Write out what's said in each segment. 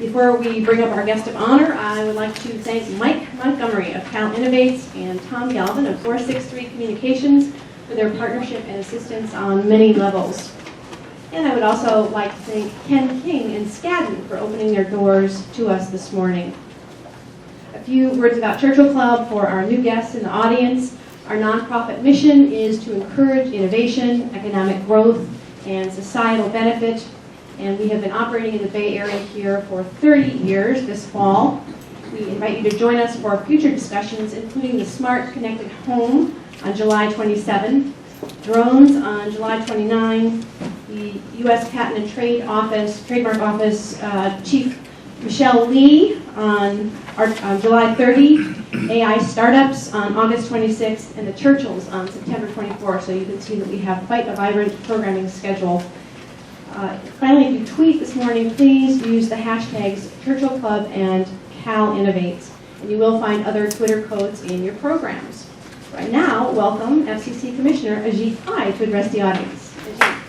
Before we bring up our guest of honor, I would like to thank Mike Montgomery of Cal Innovates and Tom Galvin of 463 Communications for their partnership and assistance on many levels. And I would also like to thank Ken King and Skadden for opening their doors to us this morning. A few words about Churchill Club for our new guests in the audience. Our nonprofit mission is to encourage innovation, economic growth, and societal benefit. And we have been operating in the Bay Area here for 30 years this fall. We invite you to join us for future discussions, including the Smart Connected Home on July 27, drones on July 29, the U.S. Patent and Trademark Office Chief Michelle Lee on July 30, AI startups on August 26th, and the Churchills on September 24th. So you can see that we have quite a vibrant programming schedule. Finally, if you tweet this morning, please use the hashtags Churchill Club and Cal Innovates, and you will find other Twitter codes in your programs. Right now, welcome FCC Commissioner Ajit Pai to address the audience. Ajit.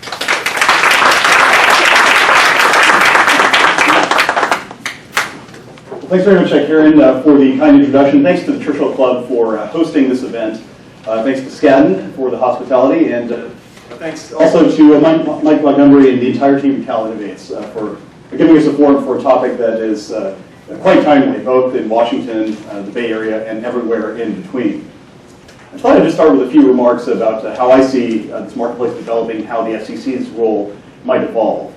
Thanks very much, Karen, for the kind introduction. Thanks to the Churchill Club for hosting this event. Thanks to Skadden for the hospitality, and thanks also to Mike Montgomery and the entire team at Cal Innovates for giving us a forum for a topic that is quite timely, both in Washington, the Bay Area, and everywhere in between. I thought I'd just start with a few remarks about how I see this marketplace developing, how the FCC's role might evolve.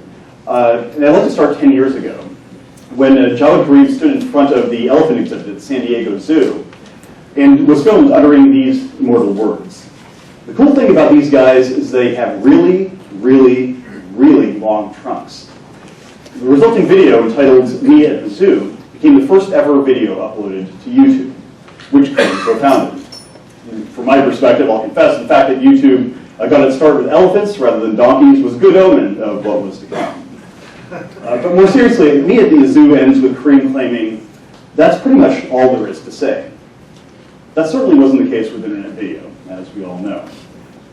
And I'd like to start 10 years ago, when Jawed Karim stood in front of the elephant exhibit at the San Diego Zoo and was filmed uttering these immortal words. The cool thing about these guys is they have really, really, really long trunks. The resulting video, entitled Me at the Zoo, became the first ever video uploaded to YouTube, which Karim co-founded. From my perspective, I'll confess, the fact that YouTube got its start with elephants rather than donkeys was a good omen of what was to come. But more seriously, Me at the Zoo ends with Karim claiming, "That's pretty much all there is to say." That certainly wasn't the case with internet video, as we all know.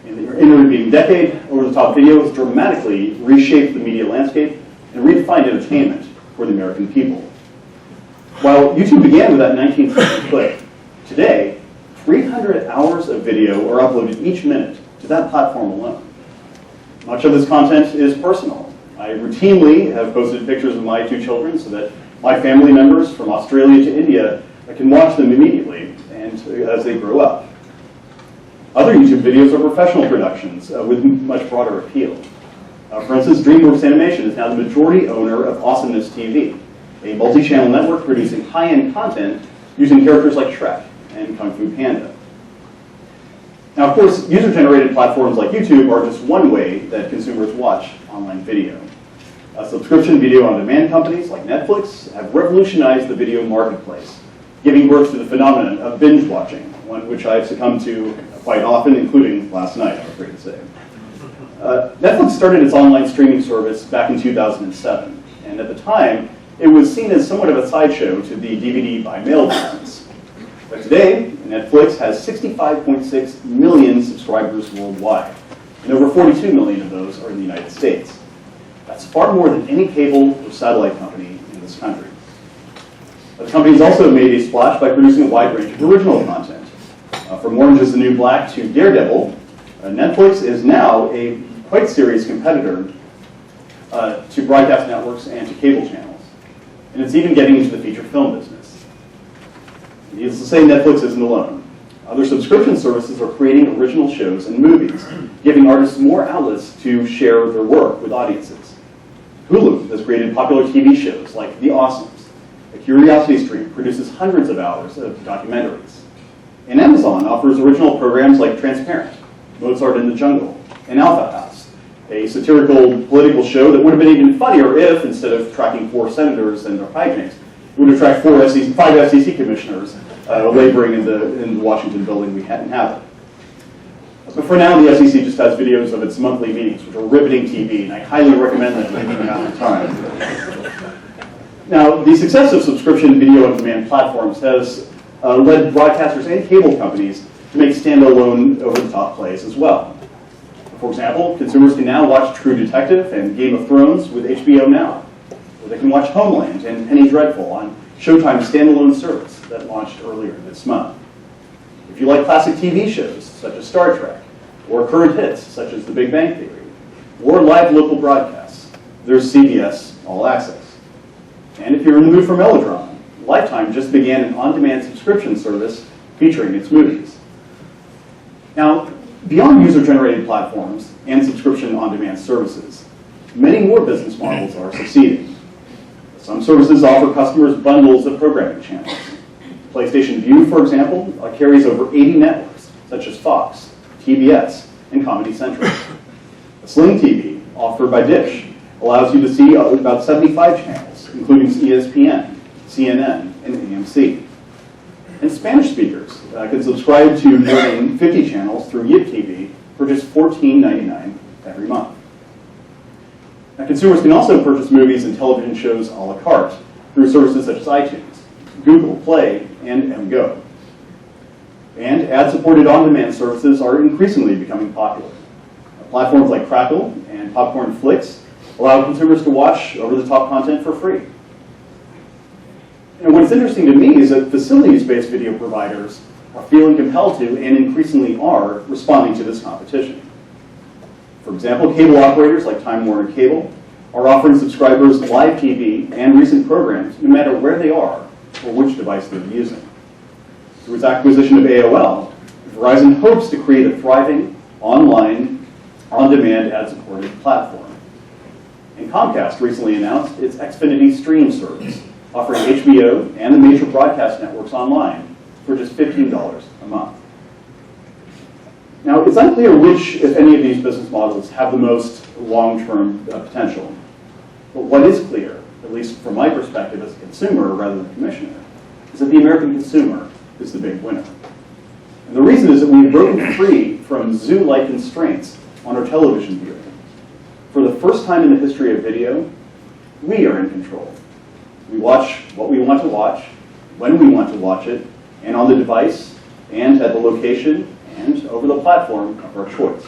In the intervening decade, over-the-top video has dramatically reshaped the media landscape and redefined entertainment for the American people. While YouTube began with that 1950 clip, today, 300 hours of video are uploaded each minute to that platform alone. Much of this content is personal. I routinely have posted pictures of my two children so that my family members from Australia to India can watch them immediately and as they grow up. Other YouTube videos are professional productions with much broader appeal. For instance, DreamWorks Animation is now the majority owner of Awesomeness TV, a multi-channel network producing high-end content using characters like Shrek and Kung Fu Panda. Now, of course, user-generated platforms like YouTube are just one way that consumers watch online video. Subscription video on-demand companies like Netflix have revolutionized the video marketplace, giving birth to the phenomenon of binge watching, one which I've succumbed to quite often, including last night, I'm afraid to say. Netflix started its online streaming service back in 2007, and at the time, it was seen as somewhat of a sideshow to the DVD by mail business. But today, Netflix has 65.6 million subscribers worldwide, and over 42 million of those are in the United States. That's far more than any cable or satellite company in this country. The company's also made a splash by producing a wide range of original content. From Orange is the New Black to Daredevil, Netflix is now a quite serious competitor to broadcast networks and to cable channels. And it's even getting into the feature film business. Needless to say, Netflix isn't alone. Other subscription services are creating original shows and movies, giving artists more outlets to share their work with audiences. Hulu has created popular TV shows like The Awesomes. A Curiosity Stream produces hundreds of hours of documentaries. And Amazon offers original programs like Transparent, Mozart in the Jungle, and Alpha House, a satirical political show that would have been even funnier if, instead of tracking 4 senators and their hijinks, it would have tracked 5 FCC commissioners laboring in the Washington building we hadn't have it. But for now, the FCC just has videos of its monthly meetings, which are riveting TV, and I highly recommend them if you have the time. Now, the success of subscription video on-demand platforms has led broadcasters and cable companies to make standalone over-the-top plays as well. For example, consumers can now watch True Detective and Game of Thrones with HBO Now, or they can watch Homeland and Penny Dreadful on Showtime's standalone service that launched earlier this month. If you like classic TV shows, such as Star Trek, or current hits, such as The Big Bang Theory, or live local broadcasts, there's CBS All Access. And if you're in the mood for melodrama, Lifetime just began an on-demand subscription service featuring its movies. Now, beyond user-generated platforms and subscription on-demand services, many more business models are succeeding. Some services offer customers bundles of programming channels. PlayStation Vue, for example, carries over 80 networks, such as Fox, TBS, and Comedy Central. Sling TV, offered by Dish, allows you to see about 75 channels, including ESPN, CNN, and AMC. And Spanish speakers can subscribe to more than 50 channels through Yip TV for just $14.99 every month. Now, consumers can also purchase movies and television shows a la carte through services such as iTunes, Google Play, and MGO. And ad-supported on-demand services are increasingly becoming popular. Platforms like Crackle and Popcorn Flicks allow consumers to watch over-the-top content for free. And what's interesting to me is that facilities-based video providers are feeling compelled to, and increasingly are, responding to this competition. For example, cable operators like Time Warner Cable are offering subscribers live TV and recent programs no matter where they are or which device they're using. Through its acquisition of AOL, Verizon hopes to create a thriving, online, on-demand ad-supported platform. And Comcast recently announced its Xfinity Stream service, offering HBO and the major broadcast networks online for just $15 a month. Now, it's unclear which, if any, of these business models have the most long-term potential. But what is clear, at least from my perspective as a consumer rather than commissioner, is that the American consumer is the big winner. And the reason is that we've broken free from zoo-like constraints on our television viewing. For the first time in the history of video, we are in control. We watch what we want to watch, when we want to watch it, and on the device, and at the location, and over the platform of our choice.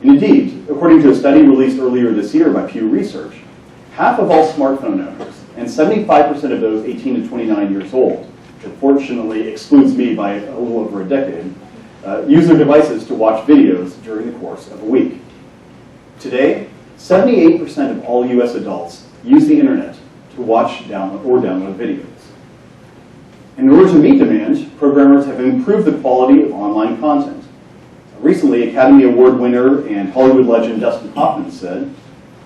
And indeed, according to a study released earlier this year by Pew Research, half of all smartphone owners, and 75% of those 18 to 29 years old, which unfortunately excludes me by a little over a decade, use their devices to watch videos during the course of a week. Today, 78% of all US adults use the internet to watch, download videos. In order to meet demand, programmers have improved the quality of online content. Recently, Academy Award winner and Hollywood legend Dustin Hoffman said,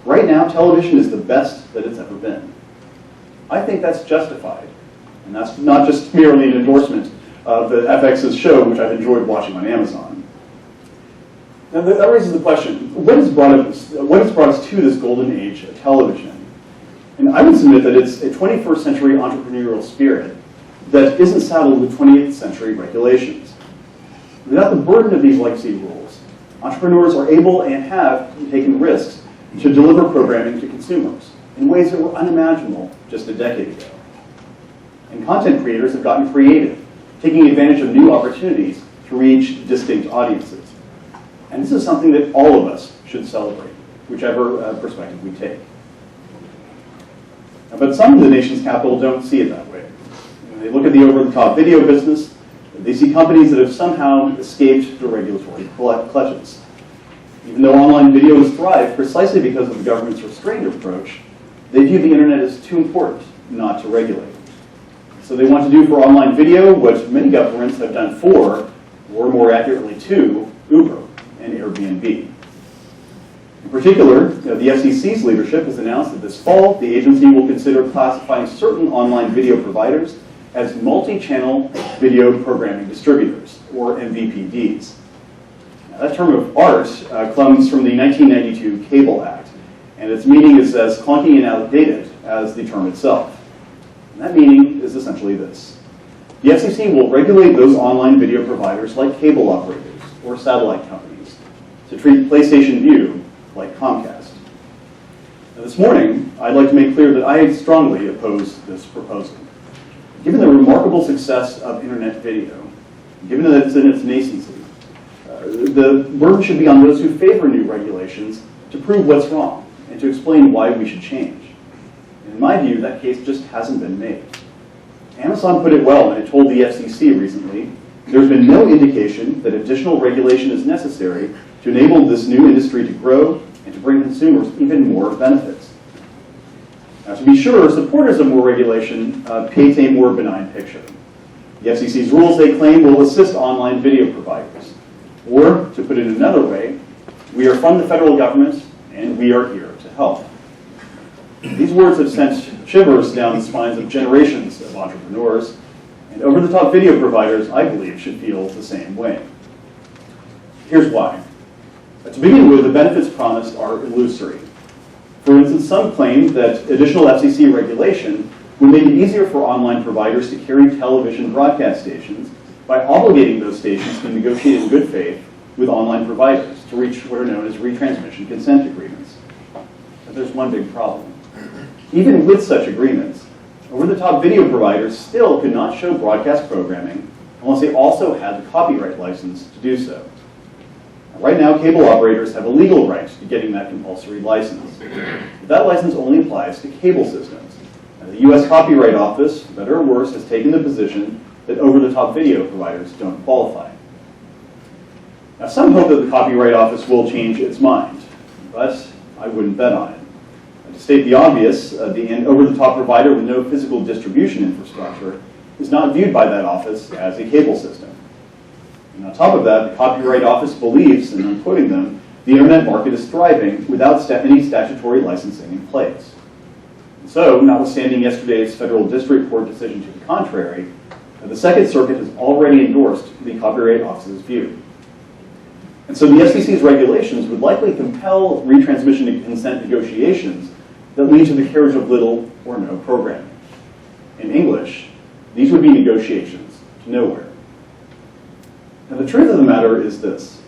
"Right now, television is the best that it's ever been." I think that's justified. And that's not just merely an endorsement of the FX's show, which I've enjoyed watching on Amazon. Now, that raises the question, what has brought us to this golden age of television? And I would submit that it's a 21st century entrepreneurial spirit that isn't saddled with 20th century regulations. Without the burden of these legacy rules, entrepreneurs are able and have taken risks to deliver programming to consumers in ways that were unimaginable just a decade ago. And content creators have gotten creative, taking advantage of new opportunities to reach distinct audiences. And this is something that all of us should celebrate, whichever perspective we take. But some of the nation's capital don't see it that way. When they look at the over-the-top video business, they see companies that have somehow escaped the regulatory clutches. Even though online videos thrive precisely because of the government's restrained approach, they view the internet as too important not to regulate. So they want to do for online video what many governments have done for, or more accurately to, Uber and Airbnb. In particular, the FCC's leadership has announced that this fall, the agency will consider classifying certain online video providers as multi-channel video programming distributors, or MVPDs. Now, that term of art comes from the 1992 Cable Act, and its meaning is as clunky and outdated as the term itself. And that meaning is essentially this. The FCC will regulate those online video providers like cable operators or satellite companies to treat PlayStation Vue like Comcast. Now, this morning, I'd like to make clear that I strongly oppose this proposal. Given the remarkable success of internet video, given that it's in its nascency, the burden should be on those who favor new regulations to prove what's wrong and to explain why we should change. In my view, that case just hasn't been made. Amazon put it well when it told the FCC recently, there's been no indication that additional regulation is necessary to enable this new industry to grow and to bring consumers even more benefits. Now, to be sure, supporters of more regulation paint a more benign picture. The FCC's rules, they claim, will assist online video providers. Or, to put it another way, we are from the federal government, and we are here to help. These words have sent shivers down the spines of generations of entrepreneurs, and over-the-top video providers, I believe, should feel the same way. Here's why. To begin with, the benefits promised are illusory. For instance, some claim that additional FCC regulation would make it easier for online providers to carry television broadcast stations by obligating those stations to negotiate in good faith with online providers to reach what are known as retransmission consent agreements. But there's one big problem. Even with such agreements, over-the-top video providers still could not show broadcast programming unless they also had the copyright license to do so. Right now, cable operators have a legal right to getting that compulsory license. But that license only applies to cable systems. And the US Copyright Office, better or worse, has taken the position that over-the-top video providers don't qualify. Now, some hope that the Copyright Office will change its mind, but I wouldn't bet on it. To state the obvious, an over-the-top provider with no physical distribution infrastructure is not viewed by that office as a cable system. And on top of that, the Copyright Office believes, and I'm quoting them, the internet market is thriving without any statutory licensing in place. And so, notwithstanding yesterday's federal district court decision to the contrary, the Second Circuit has already endorsed the Copyright Office's view. And so the FCC's regulations would likely compel retransmission consent negotiations that lead to the carriage of little or no programming. In English, these would be negotiations to nowhere. Now, the truth of the matter is this.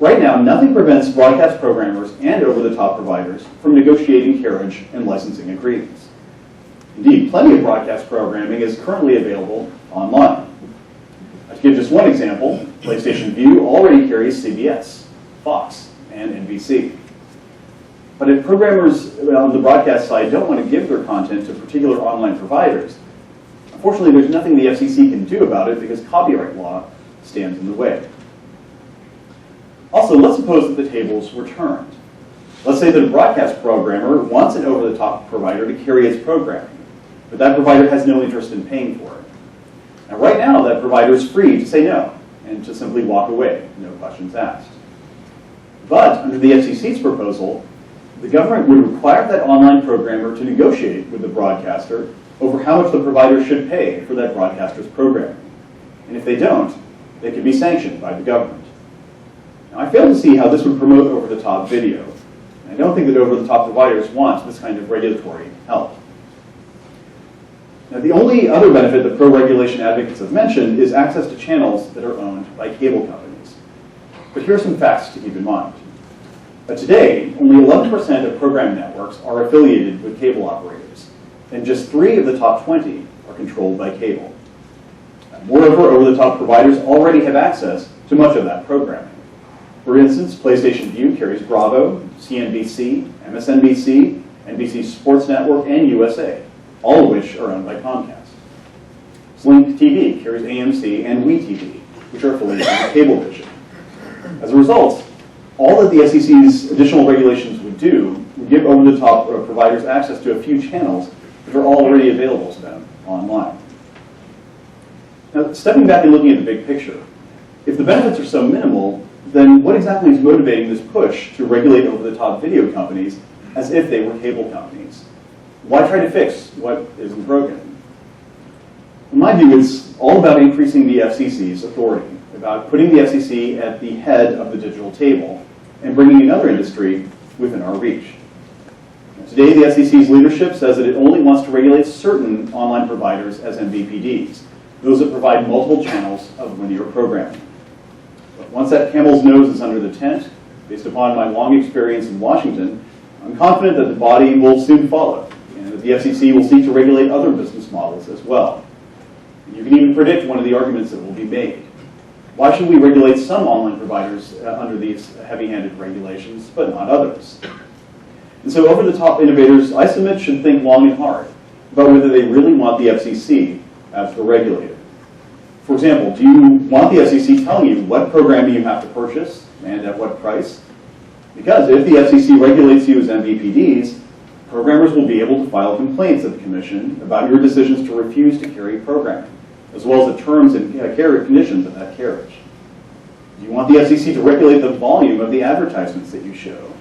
Right now, nothing prevents broadcast programmers and over-the-top providers from negotiating carriage and licensing agreements. Indeed, plenty of broadcast programming is currently available online. To give just one example, PlayStation Vue already carries CBS, Fox, and NBC. But if programmers on the broadcast side don't want to give their content to particular online providers, unfortunately there's nothing the FCC can do about it because copyright law stands in the way. Also, let's suppose that the tables were turned. Let's say that a broadcast programmer wants an over-the-top provider to carry its programming, but that provider has no interest in paying for it. Now, right now, that provider is free to say no and to simply walk away, no questions asked. But under the FCC's proposal, the government would require that online programmer to negotiate with the broadcaster over how much the provider should pay for that broadcaster's programming. And if they don't, they could be sanctioned by the government. Now, I fail to see how this would promote over-the-top video. And I don't think that over-the-top providers want this kind of regulatory help. Now, the only other benefit that pro-regulation advocates have mentioned is access to channels that are owned by cable companies. But here are some facts to keep in mind. Today, only 11% of program networks are affiliated with cable operators, and just 3 of the top 20 are controlled by cable. Moreover, over-the-top providers already have access to much of that programming. For instance, PlayStation Vue carries Bravo, CNBC, MSNBC, NBC Sports Network, and USA, all of which are owned by Comcast. Sling TV carries AMC and WeTV, which are affiliated with Cablevision. As a result, all that the FCC's additional regulations would do would give over-the-top providers access to a few channels that are already available to them online. Now, stepping back and looking at the big picture, if the benefits are so minimal, then what exactly is motivating this push to regulate over-the-top video companies as if they were cable companies? Why try to fix what isn't broken? In my view, it's all about increasing the FCC's authority, about putting the FCC at the head of the digital table and bringing another industry within our reach. Today, the FCC's leadership says that it only wants to regulate certain online providers as MVPDs, those that provide multiple channels of linear programming. But once that camel's nose is under the tent, based upon my long experience in Washington, I'm confident that the body will soon follow, and that the FCC will seek to regulate other business models as well. You can even predict one of the arguments that will be made. Why should we regulate some online providers under these heavy-handed regulations, but not others? And so over-the-top innovators, I submit, should think long and hard about whether they really want the FCC as the regulator. For example, do you want the FCC telling you what programming you have to purchase and at what price? Because if the FCC regulates you as MVPDs, programmers will be able to file complaints at the Commission about your decisions to refuse to carry programming, as well as the terms and conditions of that carriage. Do you want the FCC to regulate the volume of the advertisements that you show?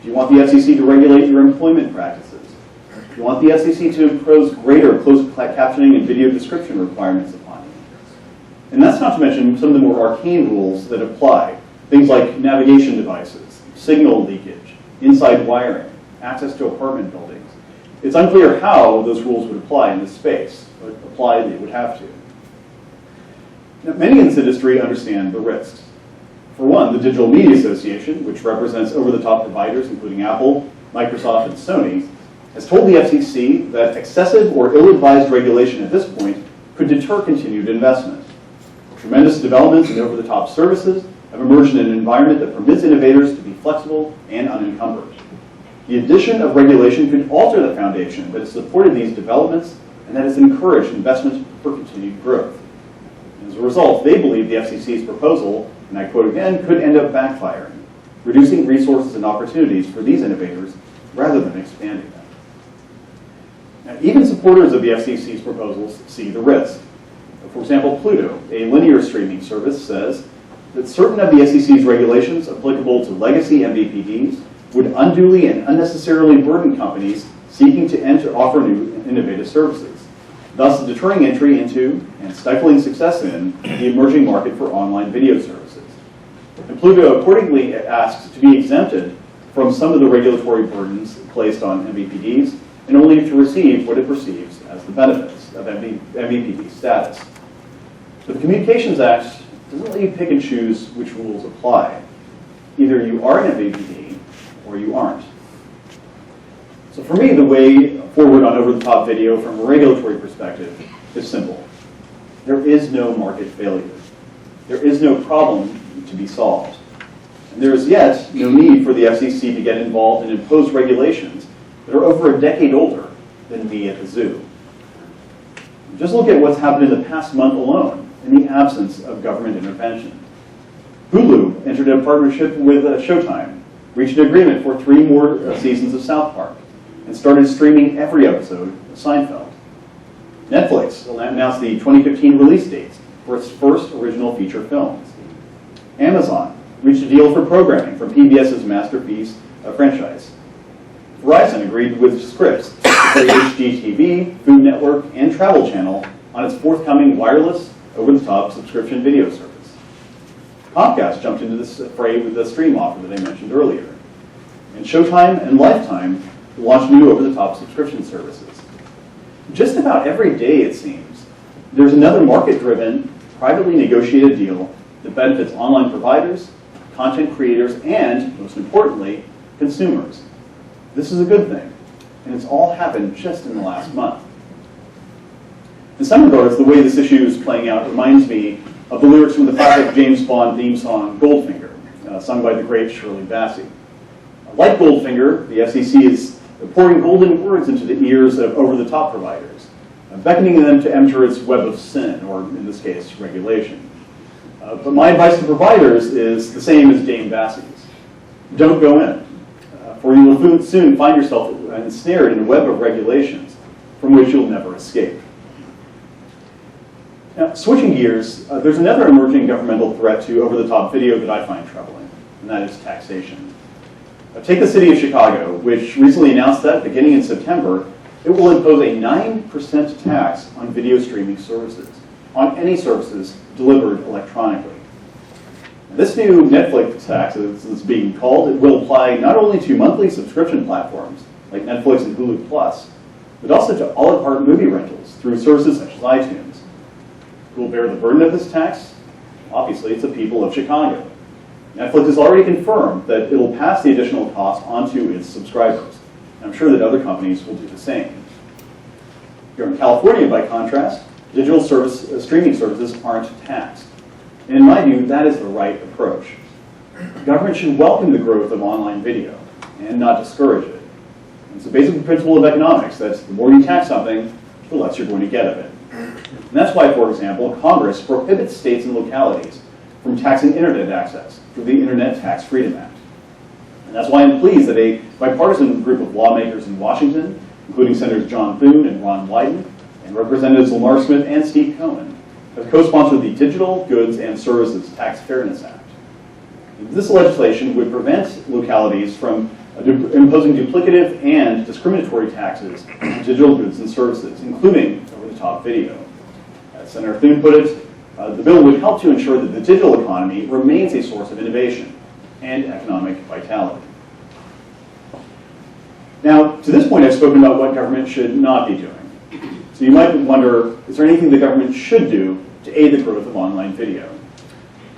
Do you want the FCC to regulate your employment practices? Do you want the FCC to impose greater closed captioning and video description requirements upon you? And that's not to mention some of the more arcane rules that apply. Things like navigation devices, signal leakage, inside wiring, access to apartment buildings. It's unclear how those rules would apply in this space, but apply they would have to. Now, many in this industry understand the risks. For one, the Digital Media Association, which represents over-the-top providers including Apple, Microsoft, and Sony, has told the FCC that excessive or ill-advised regulation at this point could deter continued investment. Tremendous developments in over-the-top services have emerged in an environment that permits innovators to be flexible and unencumbered. The addition of regulation could alter the foundation that has supported these developments and that has encouraged investment for continued growth. As a result, they believe the FCC's proposal, and I quote again, could end up backfiring, reducing resources and opportunities for these innovators rather than expanding them. Now, even supporters of the FCC's proposals see the risk. For example, Pluto, a linear streaming service, says that certain of the FCC's regulations applicable to legacy MVPDs would unduly and unnecessarily burden companies seeking to offer new innovative services, thus deterring entry into and stifling success in the emerging market for online video services. And Pluto accordingly asks to be exempted from some of the regulatory burdens placed on MVPDs and only to receive what it perceives as the benefits of MVPD status. But the Communications Act doesn't let you pick and choose which rules apply. Either you are an MVPD or you aren't. So for me, the way forward on over-the-top video from a regulatory perspective is simple. There is no market failure. There is no problem to be solved. And there is yet no need for the FCC to get involved and impose regulations that are over a decade older than me at the zoo. Just look at what's happened in the past month alone in the absence of government intervention. Hulu entered a partnership with Showtime, reached an agreement for 3 more seasons of South Park, and started streaming every episode of Seinfeld. Netflix announced the 2015 release dates for its first original feature films. Amazon reached a deal for programming from PBS's Masterpiece franchise. Verizon agreed with Scripps to create HGTV, Food Network, and Travel Channel on its forthcoming wireless, over-the-top subscription video service. Comcast jumped into this fray with the Stream offer that I mentioned earlier. And Showtime and Lifetime launched new over-the-top subscription services. Just about every day, it seems, there's another market-driven, privately negotiated deal that benefits online providers, content creators, and, most importantly, consumers. This is a good thing, and it's all happened just in the last month. In some regards, the way this issue is playing out reminds me of the lyrics from the classic James Bond theme song, Goldfinger, sung by the great Shirley Bassey. Like Goldfinger, the FCC is pouring golden words into the ears of over-the-top providers, beckoning them to enter its web of sin, or in this case, regulation. But my advice to providers is the same as Dame Bassey's. Don't go in, for you will soon find yourself ensnared in a web of regulations from which you'll never escape. Now, switching gears, there's another emerging governmental threat to over-the-top video that I find troubling, and that is taxation. Take the city of Chicago, which recently announced that, beginning in September, it will impose a 9% tax on video streaming services, on any services delivered electronically. This new Netflix tax, as it's being called, it will apply not only to monthly subscription platforms, like Netflix and Hulu Plus, but also to a la carte movie rentals through services such as iTunes. Who will bear the burden of this tax? Obviously, it's the people of Chicago. Netflix has already confirmed that it will pass the additional cost onto its subscribers. I'm sure that other companies will do the same. Here in California, by contrast, digital streaming services aren't taxed. And in my view, that is the right approach. Government should welcome the growth of online video and not discourage it. It's a basic principle of economics that the more you tax something, the less you're going to get of it. And that's why, for example, Congress prohibits states and localities from taxing internet access through the Internet Tax Freedom Act. And that's why I'm pleased that a bipartisan group of lawmakers in Washington, including Senators John Thune and Ron Wyden, and Representatives Lamar Smith and Steve Cohen, have co-sponsored the Digital Goods and Services Tax Fairness Act. This legislation would prevent localities from imposing duplicative and discriminatory taxes on digital goods and services, including over-the-top video. As Senator Thune put it, the bill would help to ensure that the digital economy remains a source of innovation and economic vitality. Now, to this point, I've spoken about what government should not be doing. So you might wonder, is there anything the government should do to aid the growth of online video?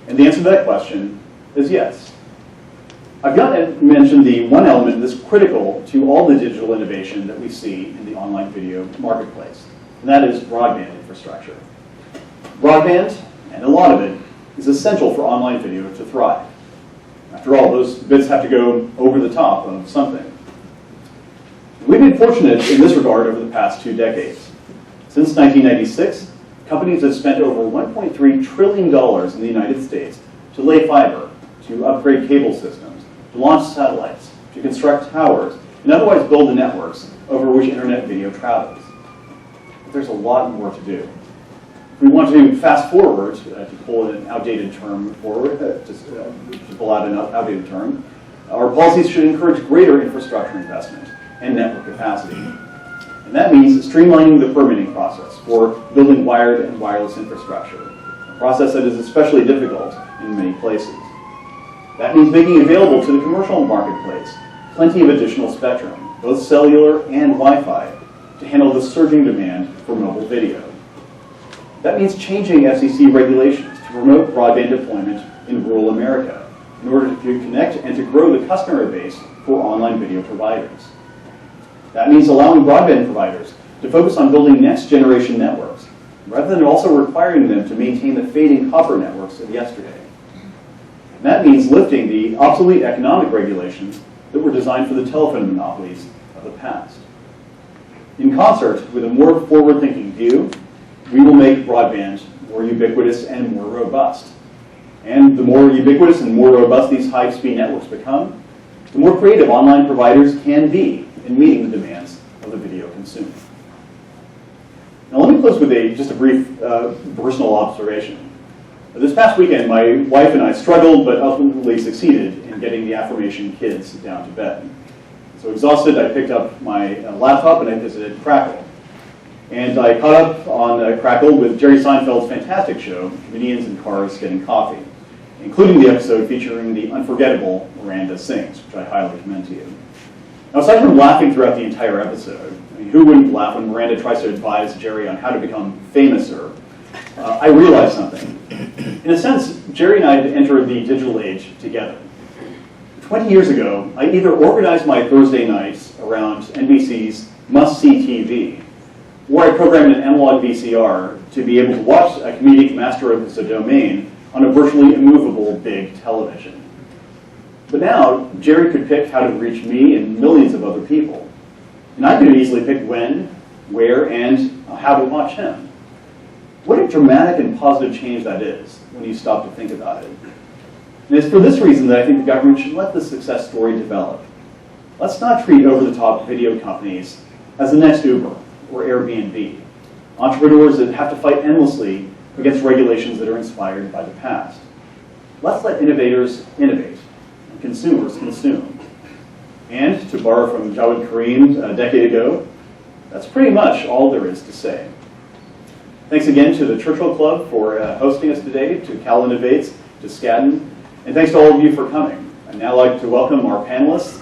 And the answer to that question is yes. I've got to mention the one element that's critical to all the digital innovation that we see in the online video marketplace, and that is broadband infrastructure. Broadband, and a lot of it, is essential for online video to thrive. After all, those bits have to go over the top of something. We've been fortunate in this regard over the past 2 decades. Since 1996, companies have spent over $1.3 trillion in the United States to lay fiber, to upgrade cable systems, to launch satellites, to construct towers, and otherwise build the networks over which internet video travels. But there's a lot more to do. If we want to fast forward, to pull an outdated term forward, to pull out an outdated term, our policies should encourage greater infrastructure investment and network capacity. And that means streamlining the permitting process for building wired and wireless infrastructure, a process that is especially difficult in many places. That means making available to the commercial marketplace plenty of additional spectrum, both cellular and Wi-Fi, to handle the surging demand for mobile video. That means changing FCC regulations to promote broadband deployment in rural America in order to connect and to grow the customer base for online video providers. That means allowing broadband providers to focus on building next-generation networks, rather than also requiring them to maintain the fading copper networks of yesterday. And that means lifting the obsolete economic regulations that were designed for the telephone monopolies of the past. In concert with a more forward-thinking view, we will make broadband more ubiquitous and more robust. And the more ubiquitous and more robust these high-speed networks become, the more creative online providers can be in meeting the demands of the video consumer. Now let me close with just a brief personal observation. This past weekend, my wife and I struggled but ultimately succeeded in getting the affirmation kids down to bed. So exhausted, I picked up my laptop and I visited Crackle. And I caught up on Crackle with Jerry Seinfeld's fantastic show, Comedians in Cars Getting Coffee, including the episode featuring the unforgettable Miranda Sings, which I highly commend to you. Now, aside from laughing throughout the entire episode, I mean, who wouldn't laugh when Miranda tries to advise Jerry on how to become famouser? I realized something. In a sense, Jerry and I had entered the digital age together. 20 years ago, I either organized my Thursday nights around NBC's must-see TV, or I programmed an analog VCR to be able to watch a comedic master of the domain on a virtually immovable big television. But now, Jerry could pick how to reach me and millions of other people. And I could easily pick when, where, and how to watch him. What a dramatic and positive change that is when you stop to think about it. And it's for this reason that I think the government should let the success story develop. Let's not treat over-the-top video companies as the next Uber or Airbnb, entrepreneurs that have to fight endlessly against regulations that are inspired by the past. Let's let innovators innovate and consumers consume. And to borrow from Jawed Karim a decade ago, that's pretty much all there is to say. Thanks again to the Churchill Club for hosting us today, to Cal Innovates, to Skadden, and thanks to all of you for coming. I'd now like to welcome our panelists,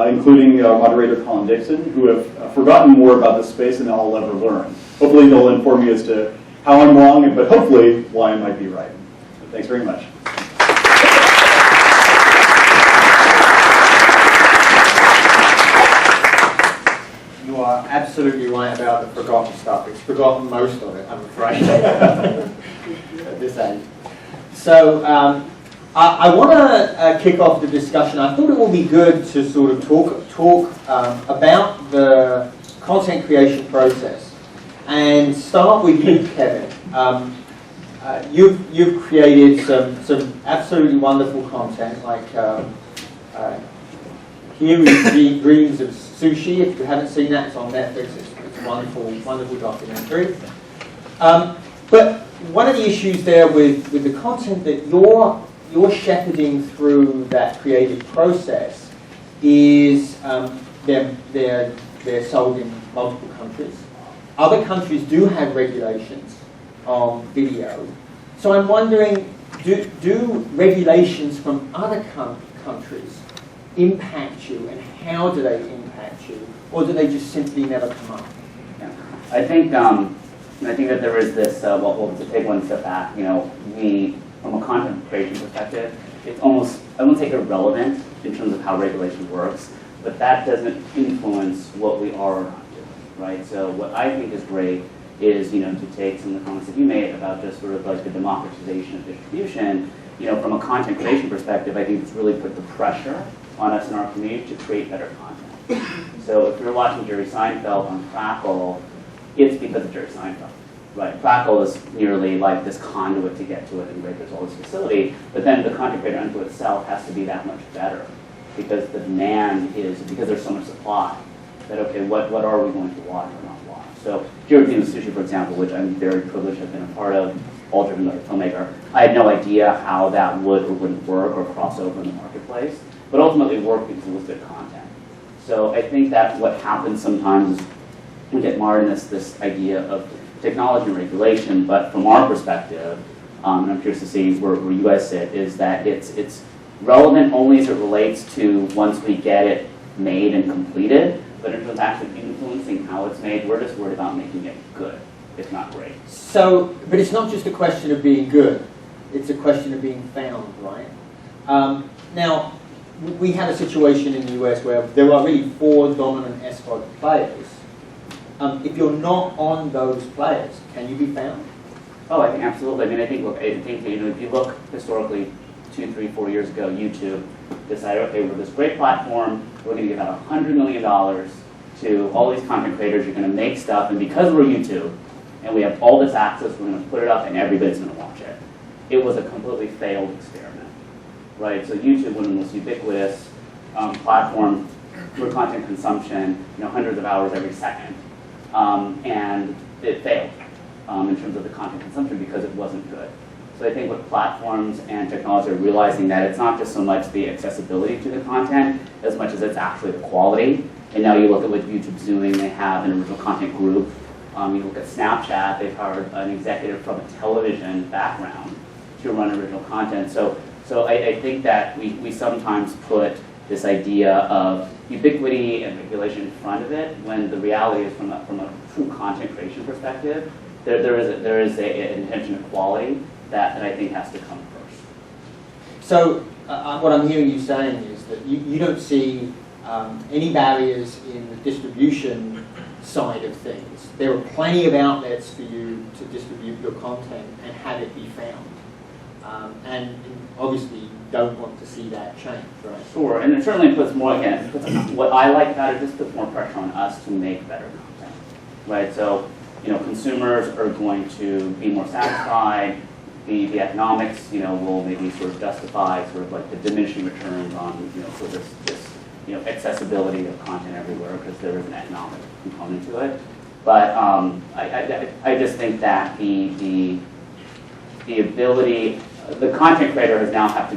including moderator Colin Dixon, who have forgotten more about this space than I'll ever learn. Hopefully they'll inform me as to how I'm wrong, but hopefully why I might be right. So thanks very much. You are absolutely right about the forgotten stuff. It's forgotten most of it, I'm afraid, at this age. So I want to kick off the discussion. I thought it would be good to sort of talk about the content creation process and start with you, Kevin. You've created some absolutely wonderful content, like Here is Dreams of Sushi. If you haven't seen that, it's on Netflix. It's a wonderful documentary. But one of the issues there with the content that you're shepherding through that creative process is they're sold in multiple countries. Other countries do have regulations on video. So I'm wondering, do regulations from other countries impact you, and how do they impact you, or do they just simply never come up? Yeah. I think that there is this, well, to take one step back, from a content creation perspective, it's almost, I won't say irrelevant in terms of how regulation works, but that doesn't influence what we are or not doing, right? So what I think is great is, to take some of the comments that you made about just sort of like the democratization of distribution, from a content creation perspective, I think it's really put the pressure on us in our community to create better content. So if you're watching Jerry Seinfeld on Crackle, it's because of Jerry Seinfeld, right? Crackle is merely like this conduit to get to it, and right, there's all this facility, but then the content creator unto itself has to be that much better because the demand is, because there's so much supply, that okay, what are we going to watch or not watch? So Here Dreams of Sushi, for example, which I'm very privileged to have been a part of, all driven by a filmmaker, I had no idea how that would or wouldn't work or cross over in the marketplace, but ultimately it worked because it was good content. So I think that what happens sometimes is we get marred in this idea of technology and regulation, but from our perspective, and I'm curious to see where you guys sit, is that it's relevant only as it relates to once we get it made and completed, but in terms of actually influencing how it's made, we're just worried about making it good, if not great. So, but it's not just a question of being good, it's a question of being found, right? Now, we have a situation in the US where there are really 4 dominant SVOD players. If you're not on those players, can you be found? Oh, I think absolutely. I think if you look historically 2, 3, 4 years ago, YouTube decided, okay, we're this great platform, we're going to give out $100 million to all these content creators, you're going to make stuff, and because we're YouTube, and we have all this access, we're going to put it up and everybody's going to watch it. It was a completely failed experiment, right? So YouTube was the most ubiquitous platform for content consumption, hundreds of hours every second. And it failed in terms of the content consumption because it wasn't good. So I think with platforms and technology are realizing that it's not just so much the accessibility to the content as much as it's actually the quality. And now you look at what YouTube's doing, they have an original content group. You look at Snapchat, they've hired an executive from a television background to run original content. So I think that we sometimes put this idea of ubiquity and regulation in front of it, when the reality is from a true content creation perspective, there is an intention of quality that I think has to come first. So what I'm hearing you saying is that you don't see any barriers in the distribution side of things. There are plenty of outlets for you to distribute your content and have it be found. And obviously you don't want to see that change, right? Sure, and it certainly puts more, again, what I like about it just puts more pressure on us to make better content, right? So, consumers are going to be more satisfied, the economics, will maybe sort of justify sort of like the diminishing returns on, sort of this accessibility of content everywhere because there is an economic component to it. But I just think that the ability, the content creator has now has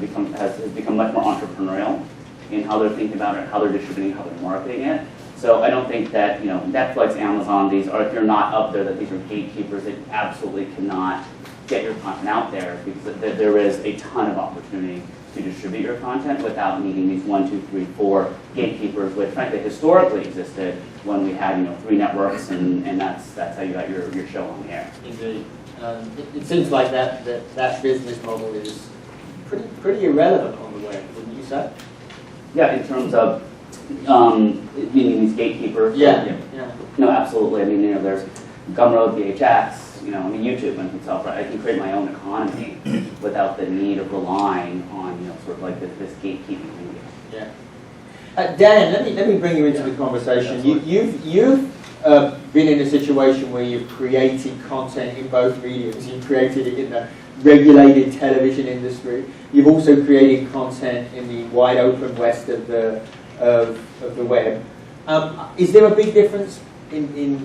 become much more entrepreneurial in how they're thinking about it, how they're distributing, how they're marketing it. So I don't think that Netflix, Amazon, these are, if you're not up there, that these are gatekeepers that absolutely cannot get your content out there, because there is a ton of opportunity to distribute your content without needing these 1, 2, 3, 4 gatekeepers, which frankly historically existed when we had 3 networks, and that's how you got your show on the air. Indeed. It seems like that business model is pretty irrelevant on the web, wouldn't you say? Yeah, in terms of meaning these gatekeepers. Yeah. No, absolutely. I mean, there's Gumroad, VHX. YouTube in itself. Right? I can create my own economy without the need of relying on sort of like this gatekeeping media. Yeah. Dan, let me bring you into the conversation. You've been in a situation where you've created content in both mediums. You've created it in the regulated television industry. You've also created content in the wide open west of the web. Is there a big difference in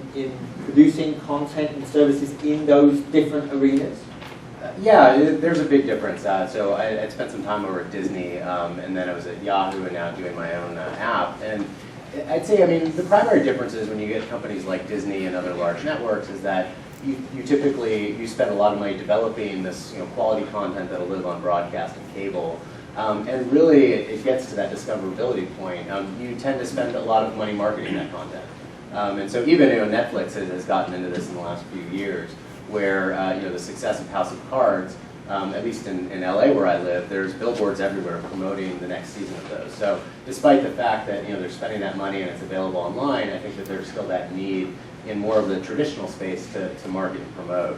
producing content and services in those different arenas? Yeah, there's a big difference. So I spent some time over at Disney, and then I was at Yahoo, and now doing my own app. And I'd say, I mean, the primary difference is when you get companies like Disney and other large networks is that you typically spend a lot of money developing this quality content that'll live on broadcast and cable. And really, it gets to that discoverability point. You tend to spend a lot of money marketing that content. And so even Netflix has gotten into this in the last few years, where the success of House of Cards, at least in LA where I live, there's billboards everywhere promoting the next season of those. So despite the fact that they're spending that money and it's available online, I think that there's still that need in more of the traditional space to market and promote,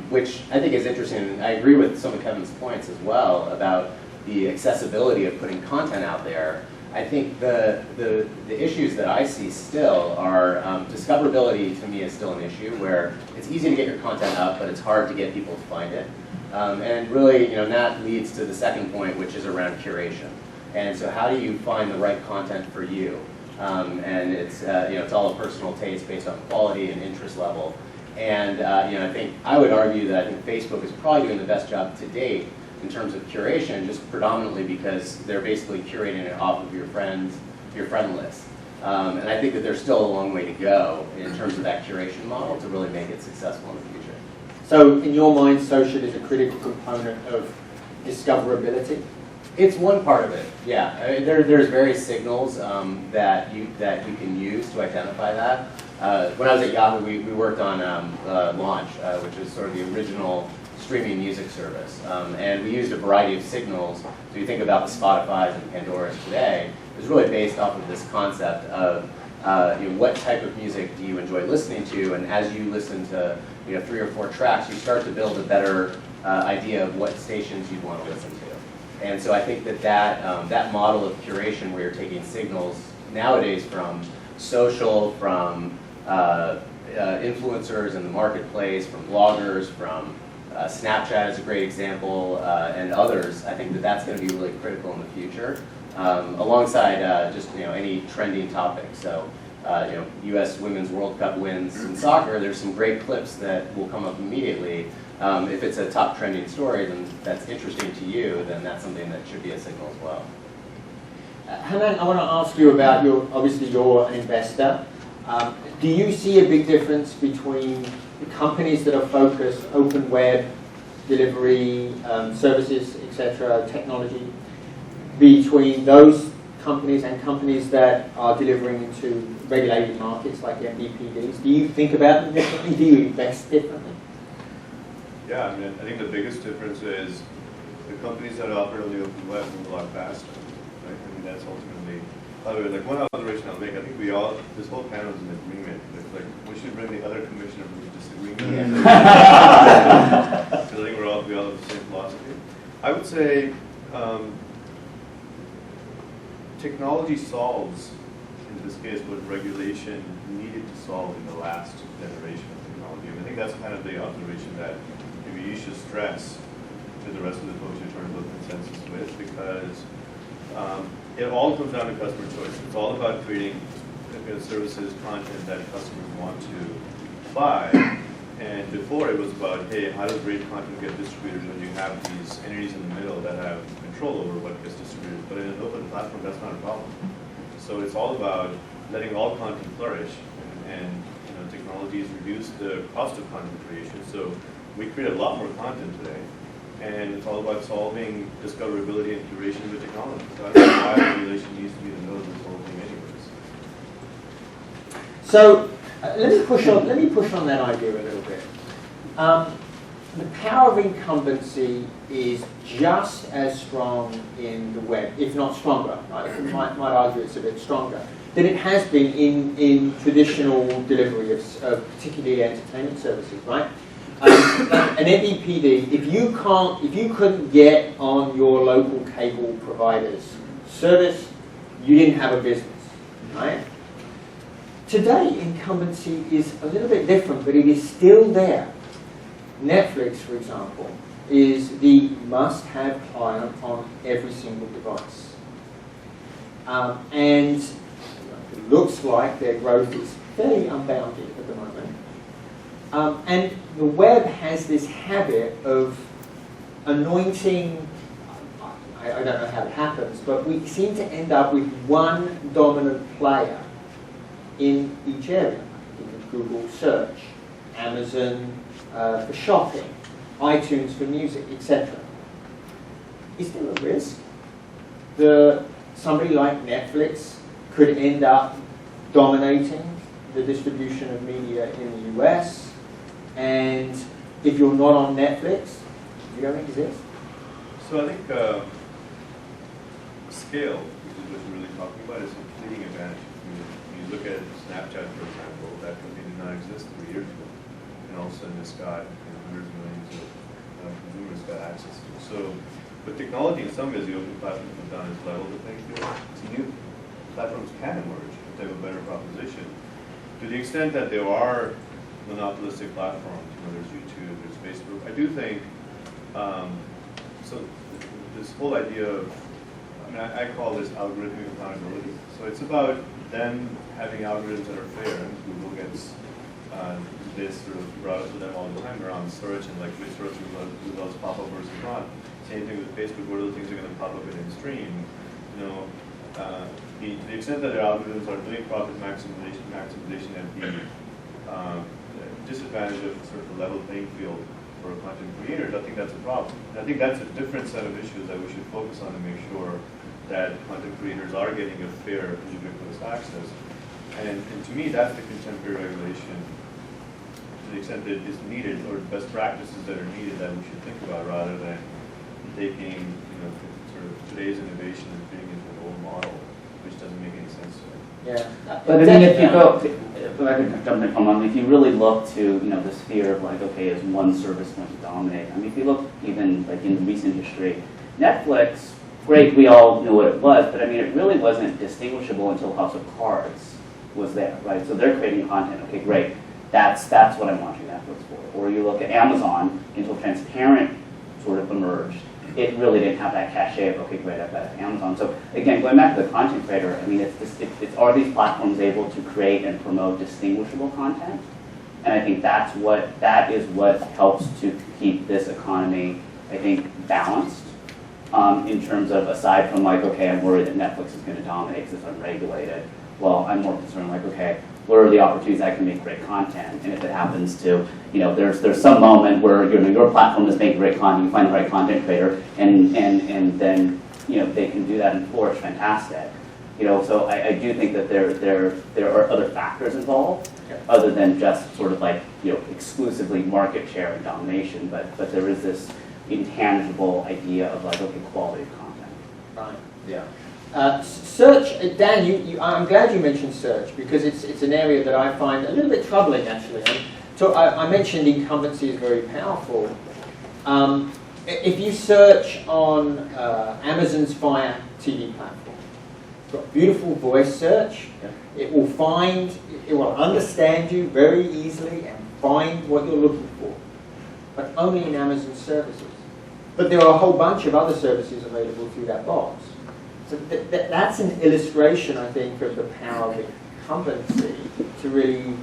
which I think is interesting. And I agree with some of Kevin's points as well about the accessibility of putting content out there. I think the issues that I see still are discoverability. To me is still an issue where it's easy to get your content up, but it's hard to get people to find it. And really, that leads to the second point, which is around curation. And so, how do you find the right content for you? And it's all a personal taste based on quality and interest level. And I think I would argue that I think Facebook is probably doing the best job to date in terms of curation, just predominantly because they're basically curating it off of your friend list. And I think that there's still a long way to go in terms of that curation model to really make it successful in the future. So in your mind, social is a critical component of discoverability? It's one part of it, yeah. I mean, there's various signals that you can use to identify that. When I was at Yahoo, we worked on Launch, which is sort of the original streaming music service. And we used a variety of signals. So you think about the Spotify's and Pandora's today, it was really based off of this concept of what type of music do you enjoy listening to, and as you listen to 3 or 4 tracks, you start to build a better idea of what stations you'd want to listen to. And so I think that model of curation where you're taking signals nowadays from social, from influencers in the marketplace, from bloggers, from Snapchat is a great example, and others. I think that's going to be really critical in the future, alongside just any trending topics. So, U.S. Women's World Cup wins in soccer. There's some great clips that will come up immediately. If it's a top trending story, then that's interesting to you. Then that's something that should be a signal as well. Hanan, I want to ask you about obviously you're an investor. Do you see a big difference between the companies that are focused, open web, delivery, services, etc., technology, between those companies and companies that are delivering into regulated markets like MVPDs? Do you think about them differently? Do you invest differently? Yeah, I mean, I think the biggest difference is the companies that operate on the open web move a lot faster. Right? I mean, that's ultimately. By the way, like one observation I'll make, I think this whole panel is in agreement. It's like we should bring the other commissioner who's disagreeing. Because I think we all have the same philosophy. I would say technology solves, in this case, what regulation needed to solve in the last generation of technology. And I think that's kind of the observation that maybe you should stress to the rest of the folks you're trying to build consensus with, because it all comes down to customer choice. It's all about creating services, content that customers want to buy. And before it was about, hey, how does great content get distributed when you have these entities in the middle that have control over what gets distributed. But in an open platform, that's not a problem. So it's all about letting all content flourish, and technologies reduce the cost of content creation. So we create a lot more content today, and it's all about solving discoverability and curation with technology. So I don't know why regulation needs to be the middle of this whole thing anyways. So let me push on that idea a little bit. The power of incumbency is just as strong in the web, if not stronger. I might argue it's a bit stronger than it has been in traditional delivery of particularly entertainment services, right? An MVPD, if you couldn't get on your local cable provider's service, you didn't have a business, right? Today, incumbency is a little bit different, but it is still there. Netflix, for example, is the must-have client on every single device. And it looks like their growth is fairly unbounded at the moment. And the web has this habit of anointing, I don't know how it happens, but we seem to end up with one dominant player in each area. Think of Google search, Amazon for shopping, iTunes for music, etc. Is there a risk that somebody like Netflix could end up dominating the distribution of media in the US? And if you're not on Netflix, you don't exist? So I think scale, which is what you're really talking about, is a fleeting advantage. When you look at Snapchat, for example, that company did not exist 3 years ago. And all of a sudden it's got hundreds of millions of consumers got access to it. So with technology, in some ways, the open platforms have done is level the playing field. So new platforms can emerge if they have a better proposition. To the extent that there are monopolistic platforms, there's YouTube, there's Facebook, I do think, so this whole idea of, I call this algorithmic accountability. So it's about them having algorithms that are fair, and Google gets this sort of brought up to them all the time around search and like which search results pop up versus not. Same thing with Facebook, what are the things that are going to pop up in stream? The extent that their algorithms are doing profit maximization at the disadvantage of sort of the level playing field for content creators, I think that's a problem. And I think that's a different set of issues that we should focus on to make sure that content creators are getting a fair and ubiquitous access. And to me, that's the contemporary regulation, to the extent that it's needed, or best practices that are needed that we should think about, rather than taking sort of today's innovation and fitting into an old model, which doesn't make any sense to me. Yeah. But I mean, if you go, if I can jump in for a moment, if you really look to this fear of like, okay, is one service going to dominate? I mean, if you look even like in recent history, Netflix, great, we all knew what it was, but I mean, it really wasn't distinguishable until House of Cards was there, right? So they're creating content. Okay, great, that's what I'm watching Netflix for. Or you look at Amazon until Transparent sort of emerged. It really didn't have that cachet of, okay, great, I've got Amazon. So again, going back to the content creator, I mean, it's are these platforms able to create and promote distinguishable content? And I think that is what helps to keep this economy, I think, balanced in terms of, aside from like, okay, I'm worried that Netflix is going to dominate because it's unregulated. Well, I'm more concerned like, okay, what are the opportunities I can make great content? And if it happens to, there's some moment where your platform is making great content, you find the right content creator, and then they can do that and flourish, fantastic. So I do think that there are other factors involved, other than just sort of like exclusively market share and domination. But there is this intangible idea of like, okay, quality of content. Right. Yeah. Search, Dan, I'm glad you mentioned search, because it's an area that I find a little bit troubling, actually. So I mentioned incumbency is very powerful. If you search on Amazon's Fire TV platform, it's got beautiful voice search. It will understand you very easily and find what you're looking for, but only in Amazon services. But there are a whole bunch of other services available through that box. So that's an illustration, I think, of the power of incumbency to really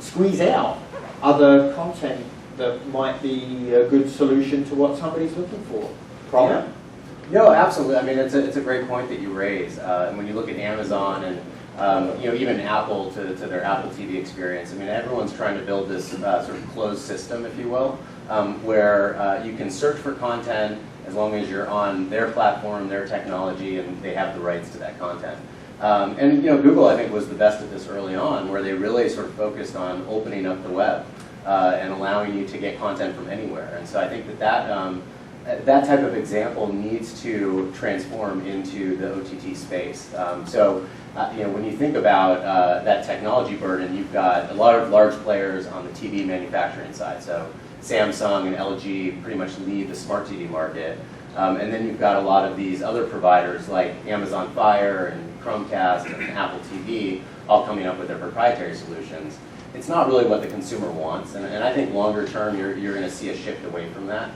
squeeze out other content that might be a good solution to what somebody's looking for. Problem? Yeah. No, absolutely. I mean, it's a great point that you raise. And when you look at Amazon and even Apple to their Apple TV experience, I mean, everyone's trying to build this sort of closed system, if you will, where you can search for content as long as you're on their platform, their technology, and they have the rights to that content. And Google, I think, was the best at this early on, where they really sort of focused on opening up the web and allowing you to get content from anywhere. And so I think that type of example needs to transform into the OTT space. When you think about that technology burden, you've got a lot of large players on the TV manufacturing side. So Samsung and LG pretty much lead the smart TV market. And then you've got a lot of these other providers like Amazon Fire and Chromecast and Apple TV all coming up with their proprietary solutions. It's not really what the consumer wants, and I think longer term you're going to see a shift away from that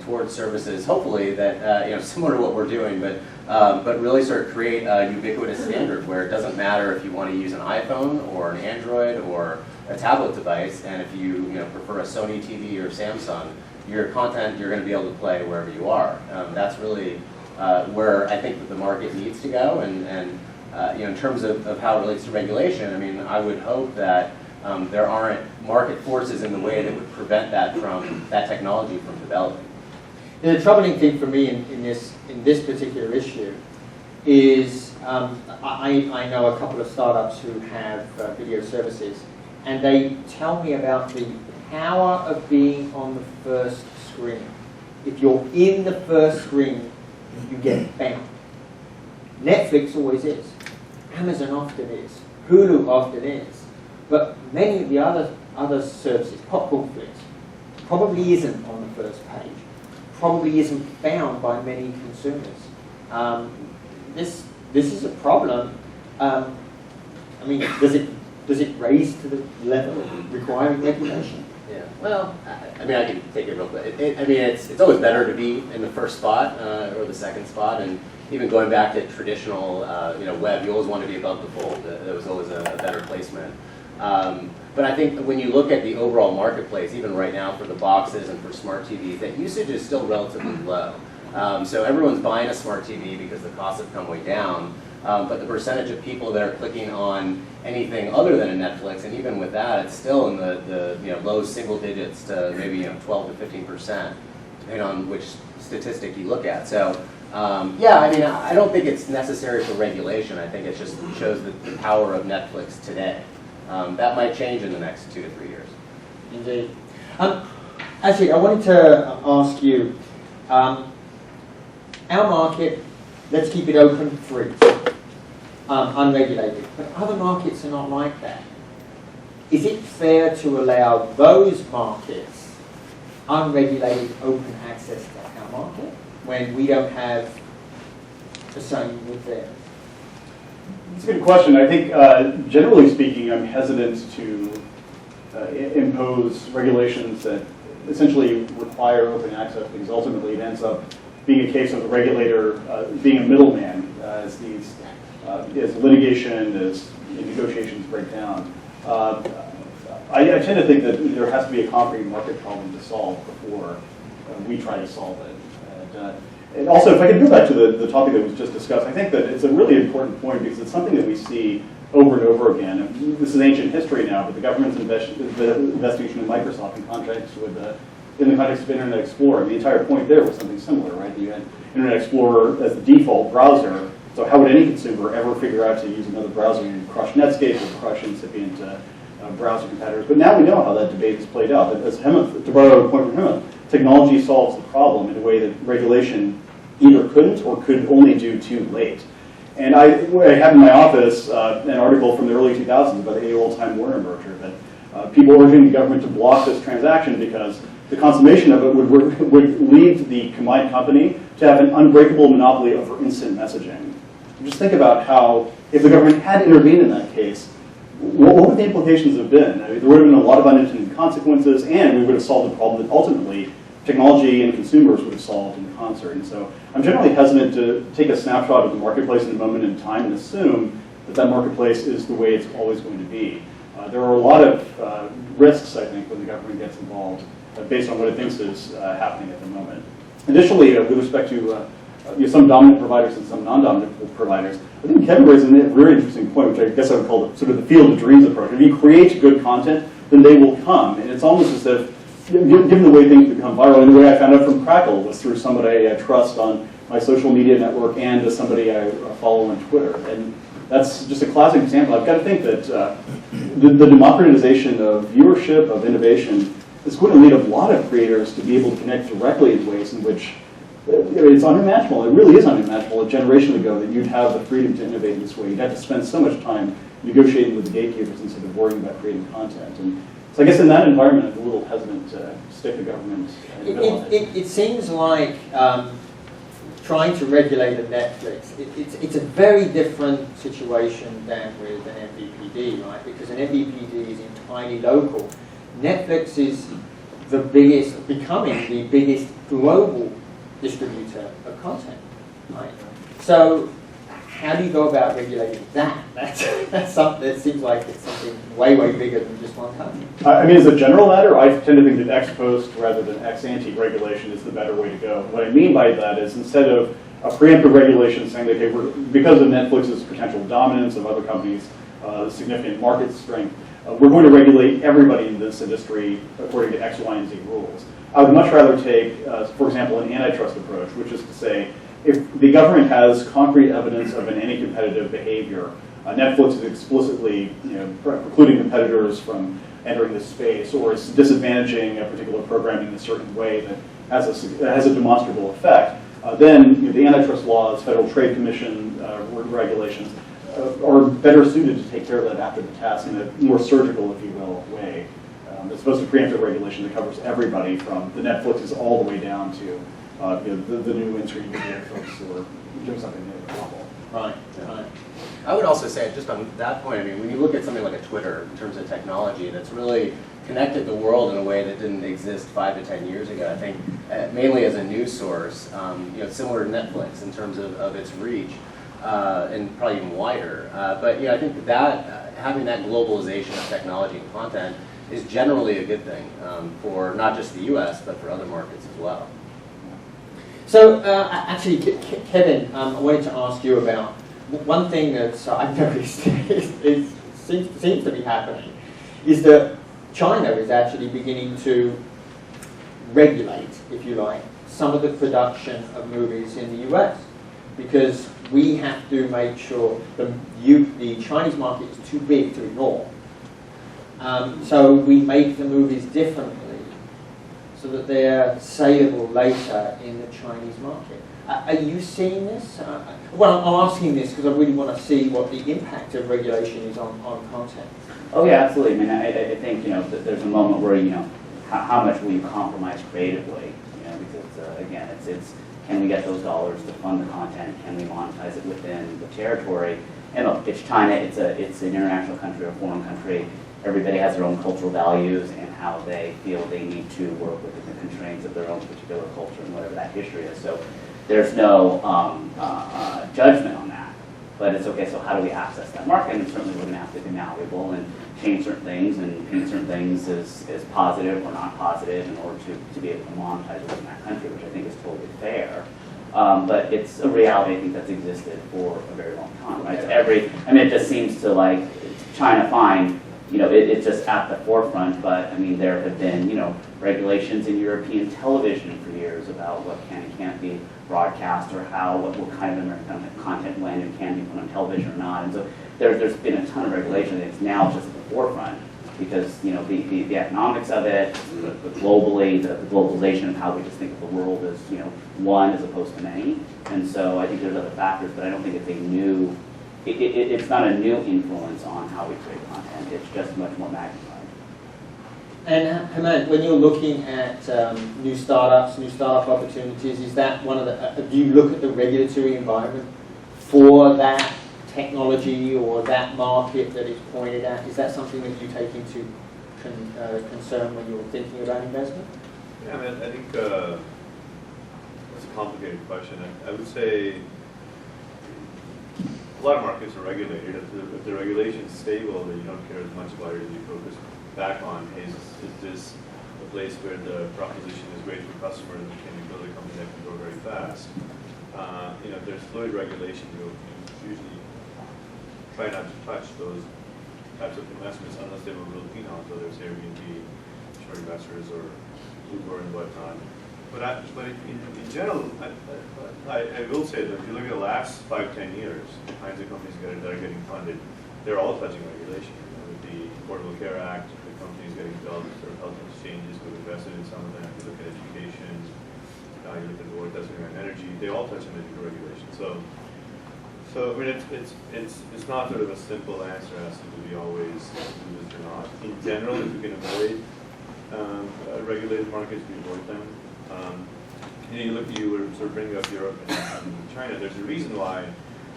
towards services, hopefully that similar to what we're doing, but really sort of create a ubiquitous standard where it doesn't matter if you want to use an iPhone or an Android or a tablet device, and if you prefer a Sony TV or Samsung, your content you're going to be able to play wherever you are. That's really where I think that the market needs to go, and in terms of how it relates to regulation, I mean, I would hope that there aren't market forces in the way that would prevent that technology from developing. The troubling thing for me in this particular issue is I know a couple of startups who have video services, and they tell me about the power of being on the first screen. If you're in the first screen, you get banned. Netflix always is. Amazon often is. Hulu often is. But many of the other services, Popcorn Flicks, probably isn't on the first page. Probably isn't found by many consumers. This is a problem. I mean, does it raise to the level of requiring regulation? Yeah. Well, I mean, I can take it real quick. I mean, it's always better to be in the first spot or the second spot, and even going back to traditional, web, you always want to be above the fold. That was always a better placement. But I think when you look at the overall marketplace, even right now for the boxes and for smart TVs, that usage is still relatively low. So everyone's buying a smart TV because the costs have come way down. But the percentage of people that are clicking on anything other than a Netflix, and even with that, it's still in the low single digits to maybe 12 to 15%, depending on which statistic you look at. So yeah, I mean, I don't think it's necessary for regulation. I think it just shows the power of Netflix today. That might change in the next 2 to 3 years. Indeed. Actually, I wanted to ask you, our market, let's keep it open, free, unregulated. But other markets are not like that. Is it fair to allow those markets unregulated open access to our market when we don't have the same with theirs? It's a good question. I think, generally speaking, I'm hesitant to impose regulations that essentially require open access, because ultimately it ends up being a case of the regulator being a middleman as litigation, as negotiations break down. I tend to think that there has to be a concrete market problem to solve before we try to solve it. And also, if I could go back to the topic that was just discussed, I think that it's a really important point because it's something that we see over and over again. And this is ancient history now, but the government's investigation in Microsoft in the context of Internet Explorer, the entire point there was something similar, right? You had Internet Explorer as the default browser, so how would any consumer ever figure out to use another browser and crush Netscape or crush incipient browser competitors? But now we know how that debate has played out. As Hemant, to borrow a point from Hemant, technology solves the problem in a way that regulation either couldn't or could only do too late. And I have in my office an article from the early 2000s about the AOL-Time Warner merger that people urging the government to block this transaction because the consummation of it would lead the combined company to have an unbreakable monopoly over instant messaging. Just think about how, if the government had intervened in that case, what would the implications have been? I mean, there would have been a lot of unintended consequences, and we would have solved the problem that ultimately technology and consumers would have solved in concert. And so I'm generally hesitant to take a snapshot of the marketplace in a moment in time and assume that that marketplace is the way it's always going to be. There are a lot of risks, I think, when the government gets involved based on what it thinks is happening at the moment. Additionally, with respect to some dominant providers and some non-dominant providers, I think Kevin raised a very interesting point, which I guess I would call sort of the field of dreams approach. If you create good content, then they will come. And it's almost as if, given the way things become viral, and the way I found out from Crackle was through somebody I trust on my social media network and somebody I follow on Twitter. And that's just a classic example. I've got to think that the democratization of viewership, of innovation, is going to lead a lot of creators to be able to connect directly in ways in which it's unimaginable. It really is unimaginable a generation ago that you'd have the freedom to innovate in this way. You'd have to spend so much time negotiating with the gatekeepers instead of worrying about creating content. And so I guess in that environment, I'm a little hesitant to stick the government in the middle of it. It seems like trying to regulate a Netflix, it's a very different situation than with an MVPD, right? Because an MVPD is entirely local. Netflix is the biggest, becoming the biggest global distributor of content, right? So how do you go about regulating that? That's something that seems like it's something way, way bigger than just one country. I mean, as a general matter, I tend to think that ex post rather than ex ante regulation is the better way to go. What I mean by that is instead of a preemptive regulation saying that, okay, because of Netflix's potential dominance of other companies, significant market strength, we're going to regulate everybody in this industry according to X, Y, and Z rules. I would much rather take, for example, an antitrust approach, which is to say, if the government has concrete evidence of an anti-competitive behavior, Netflix is explicitly, precluding competitors from entering this space, or is disadvantaging a particular programming in a certain way that has a demonstrable effect, then the antitrust laws, Federal Trade Commission regulations are better suited to take care of that after the task in a more surgical, if you will, way, as opposed to preemptive regulation that covers everybody from the Netflixes all the way down to the new in-screen video folks who are doing something new. Right, right. I would also say, just on that point, I mean, when you look at something like a Twitter in terms of technology that's really connected the world in a way that didn't exist 5 to 10 years ago, I think mainly as a news source, similar to Netflix in terms of its reach, and probably even wider. But I think that having that globalization of technology and content is generally a good thing for not just the U.S., but for other markets as well. So actually, Kevin, I wanted to ask you about one thing that I've noticed seems to be happening is that China is actually beginning to regulate, if you like, some of the production of movies in the US, because we have to make sure the Chinese market is too big to ignore. So we make the movies differently so that they're saleable later in the Chinese market. Are you seeing this? Well, I'm asking this because I really want to see what the impact of regulation is on content. Oh yeah, absolutely. I mean, I think that there's a moment where how much will you compromise creatively? Because again, it's can we get those dollars to fund the content? Can we monetize it within the territory? And look, it's China. It's an international country or a foreign country. Everybody has their own cultural values and how they feel they need to work within the constraints of their own particular culture and whatever that history is. So there's no judgment on that. But it's okay, so how do we access that market? And certainly we're going to have to be malleable and change certain things and paint certain things as positive or not positive in order to be able to monetize within that country, which I think is totally fair. But it's a reality, I think, that's existed for a very long time, right? It just seems to like, China, fine, it's just at the forefront, but I mean, there have been, regulations in European television for years about what can and can't be broadcast, or what kind of American content when and can be put on television or not. And so there's been a ton of regulation, and it's now just at the forefront because the economics of it, globally, the globalization of how we just think of the world as one as opposed to many. And so I think there's other factors, but I don't think it's it's not a new influence on how we create content. It's just much more magnified. And Hemant, when you're looking at new startup opportunities, is that one of the? Do you look at the regulatory environment for that technology or that market that is pointed at? Is that something that you take into concern when you're thinking about investment? Yeah, I mean, I think it's a complicated question. I would say a lot of markets are regulated. If the regulation is stable, then you don't care as much about it as you focus back on, hey, is this a place where the proposition is great for customers and can you build a company that can grow very fast? If there's fluid regulation, you usually try not to touch those types of investments unless they were real keen on, whether it's Airbnb, short investors, or Uber and whatnot. But in general, I will say that if you look at the last 5-10 years, the kinds of companies that are getting funded, they're all touching regulation. With the Affordable Care Act, the companies getting built, their health exchanges, we've invested in some of them. You look at education, you look at the work that's going on energy, they all touch on regulation. So I mean, it's not sort of a simple answer as to do we always do this or not. In general, if we can avoid regulated markets, we avoid them. you were sort of bringing up Europe and China. There's a reason why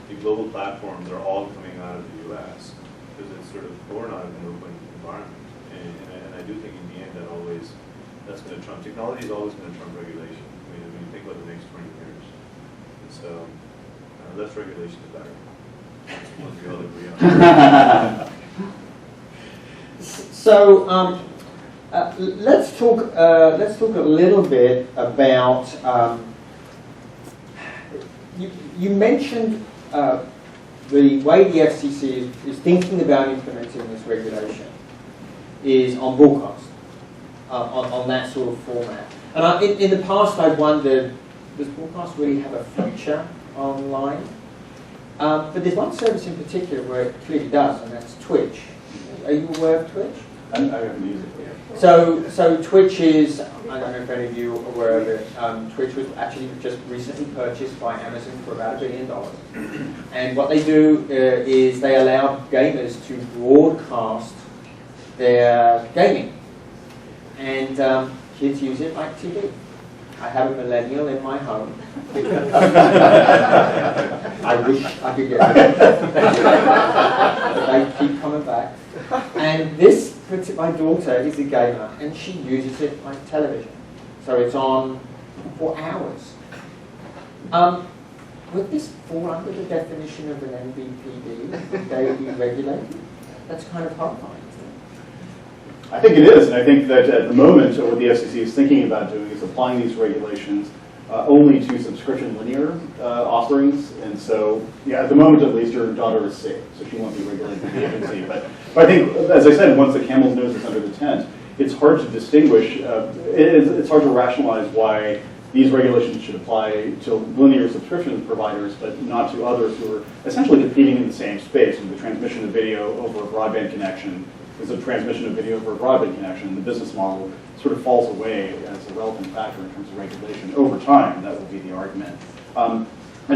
the global platforms are all coming out of the U.S. because it's sort of born out of an open environment. And I do think in the end that's going to trump. Technology is always going to trump regulation. I mean, when you think about the next 20 years. And so less regulation is better. Once we all agree on. So let's talk a little bit about. You mentioned the way the FCC is thinking about implementing this regulation is on broadcast, on that sort of format. And in the past, I've wondered, does broadcast really have a future online? But there's one service in particular where it clearly does, and that's Twitch. Are you aware of Twitch? I haven't used it yet. So Twitch is, I don't know if any of you are aware of it, Twitch was actually just recently purchased by Amazon for about $1 billion. And what they do is they allow gamers to broadcast their gaming. And kids use it like TV. I have a millennial in my home. I wish I could get rid of it. They keep coming back. And my daughter is a gamer, and she uses it like television. So it's on for hours. Would this fall under the definition of an MVPD? Would they be regulated? That's kind of horrifying. I think it is, and I think that at the moment what the FCC is thinking about doing is applying these regulations only to subscription linear offerings, and so, yeah, at the moment at least, your daughter is safe, so she won't be regulated by the agency. But I think, as I said, once the camel's nose is under the tent, it's hard to distinguish, it's hard to rationalize why these regulations should apply to linear subscription providers, but not to others who are essentially competing in the same space. And the transmission of video over a broadband connection is a transmission of video over a broadband connection, and the business model sort of falls away as a relevant factor in terms of regulation over time. That would be the argument. I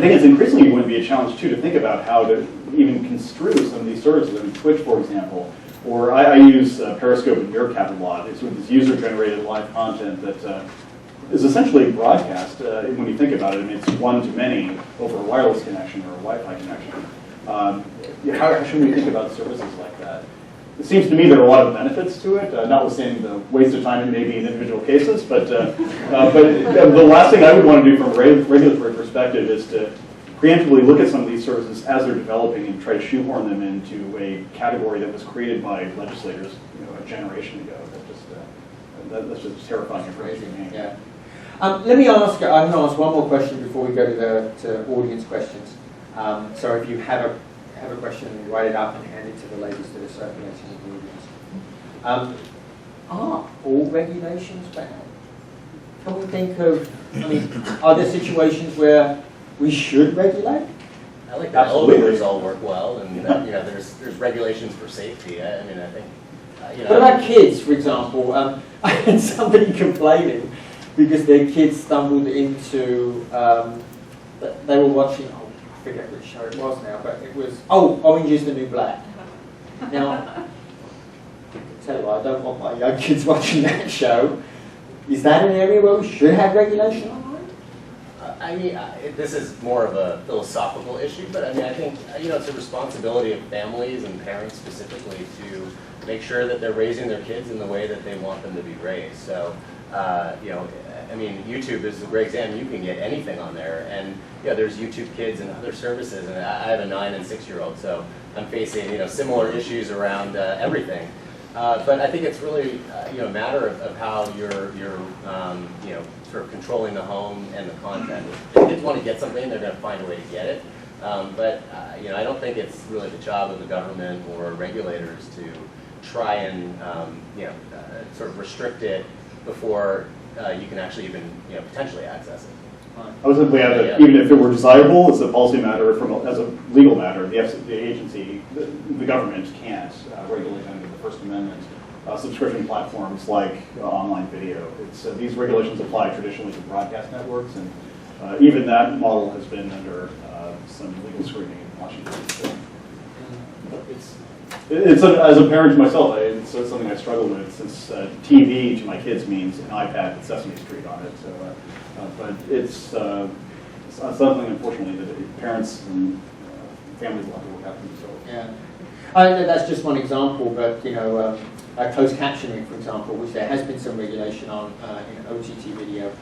think it's increasingly going to be a challenge, too, to think about how to even construe some of these services. I mean, Twitch, for example, or I use Periscope and Meerkat a lot. It's sort of this user-generated live content that is essentially broadcast when you think about it. I mean, it's one-to-many over a wireless connection or a Wi-Fi connection. How should we think about services like that? It seems to me there are a lot of benefits to it, notwithstanding the waste of time it may be in individual cases. But the last thing I would want to do from a regulatory perspective is to preemptively look at some of these services as they're developing and try to shoehorn them into a category that was created by legislators, a generation ago. That's just terrifying information. Yeah. Let me ask. I'm going to ask one more question before we go to audience questions. So if you have a question, write it up and hand it to the ladies that are circulating the audience. Are all regulations bad? Can we think of, are there situations where we should regulate? I like that elevators all work well, and there's regulations for safety. I think. What about kids, for example? I had somebody complaining because their kids stumbled into, they were watching, I forget which show it was now, but it was, Orange is the New Black. Now, I tell you what, I don't want my young kids watching that show. Is that an area where we should have regulation online? This is more of a philosophical issue, but I think it's a responsibility of families and parents specifically to make sure that they're raising their kids in the way that they want them to be raised. So, YouTube is a great example. You can get anything on there, and there's YouTube Kids and other services. And I have a 9 and 6-year-old, so I'm facing similar issues around everything. But I think it's really a matter of how you're sort of controlling the home and the content. If kids want to get something, they're going to find a way to get it. But I don't think it's really the job of the government or regulators to try and sort of restrict it before you can actually even potentially access it. I was simply add that even if it were desirable, as a policy matter, as a legal matter, the agency, the government can't regulate under the First Amendment subscription platforms like online video. These regulations apply traditionally to broadcast networks, and even that model has been under some legal scrutiny in Washington. So. As a parent myself, it's something I struggle with, since TV to my kids means an iPad with Sesame Street on it. So, but it's something, unfortunately, that parents and families will have to work out for themselves. Yeah. That's just one example, but closed captioning, for example, which there has been some regulation on in OTT video.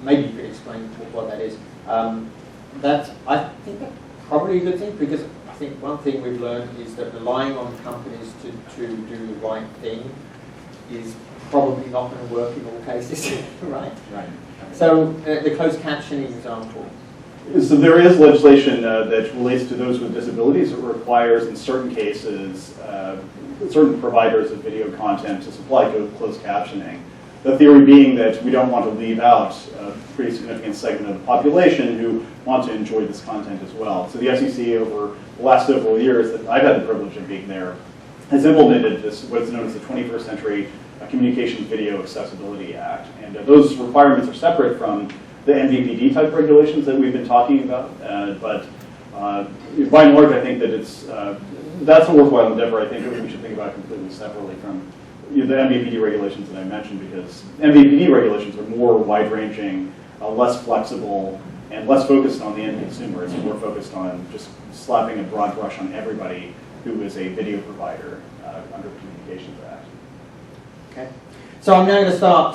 Maybe you could explain what that is. I think that's probably a good thing, because I think one thing we've learned is that relying on companies to do the right thing is probably not going to work in all cases, right? Right. So the closed captioning example. So there is legislation that relates to those with disabilities. It requires, in certain cases, certain providers of video content to supply closed captioning. The theory being that we don't want to leave out a pretty significant segment of the population who want to enjoy this content as well. So the FCC, over the last several years that I've had the privilege of being there, has implemented this, what's known as the 21st Century Communications Video Accessibility Act. And those requirements are separate from the MVPD type regulations that we've been talking about. But by and large, I think that that's a worthwhile endeavor. I think that we should think about completely separately from the MVPD regulations that I mentioned, because MVPD regulations are more wide-ranging, less flexible, and less focused on the end consumer. It's more focused on just slapping a broad brush on everybody who is a video provider under the Communications Act. Okay. So I'm now going to start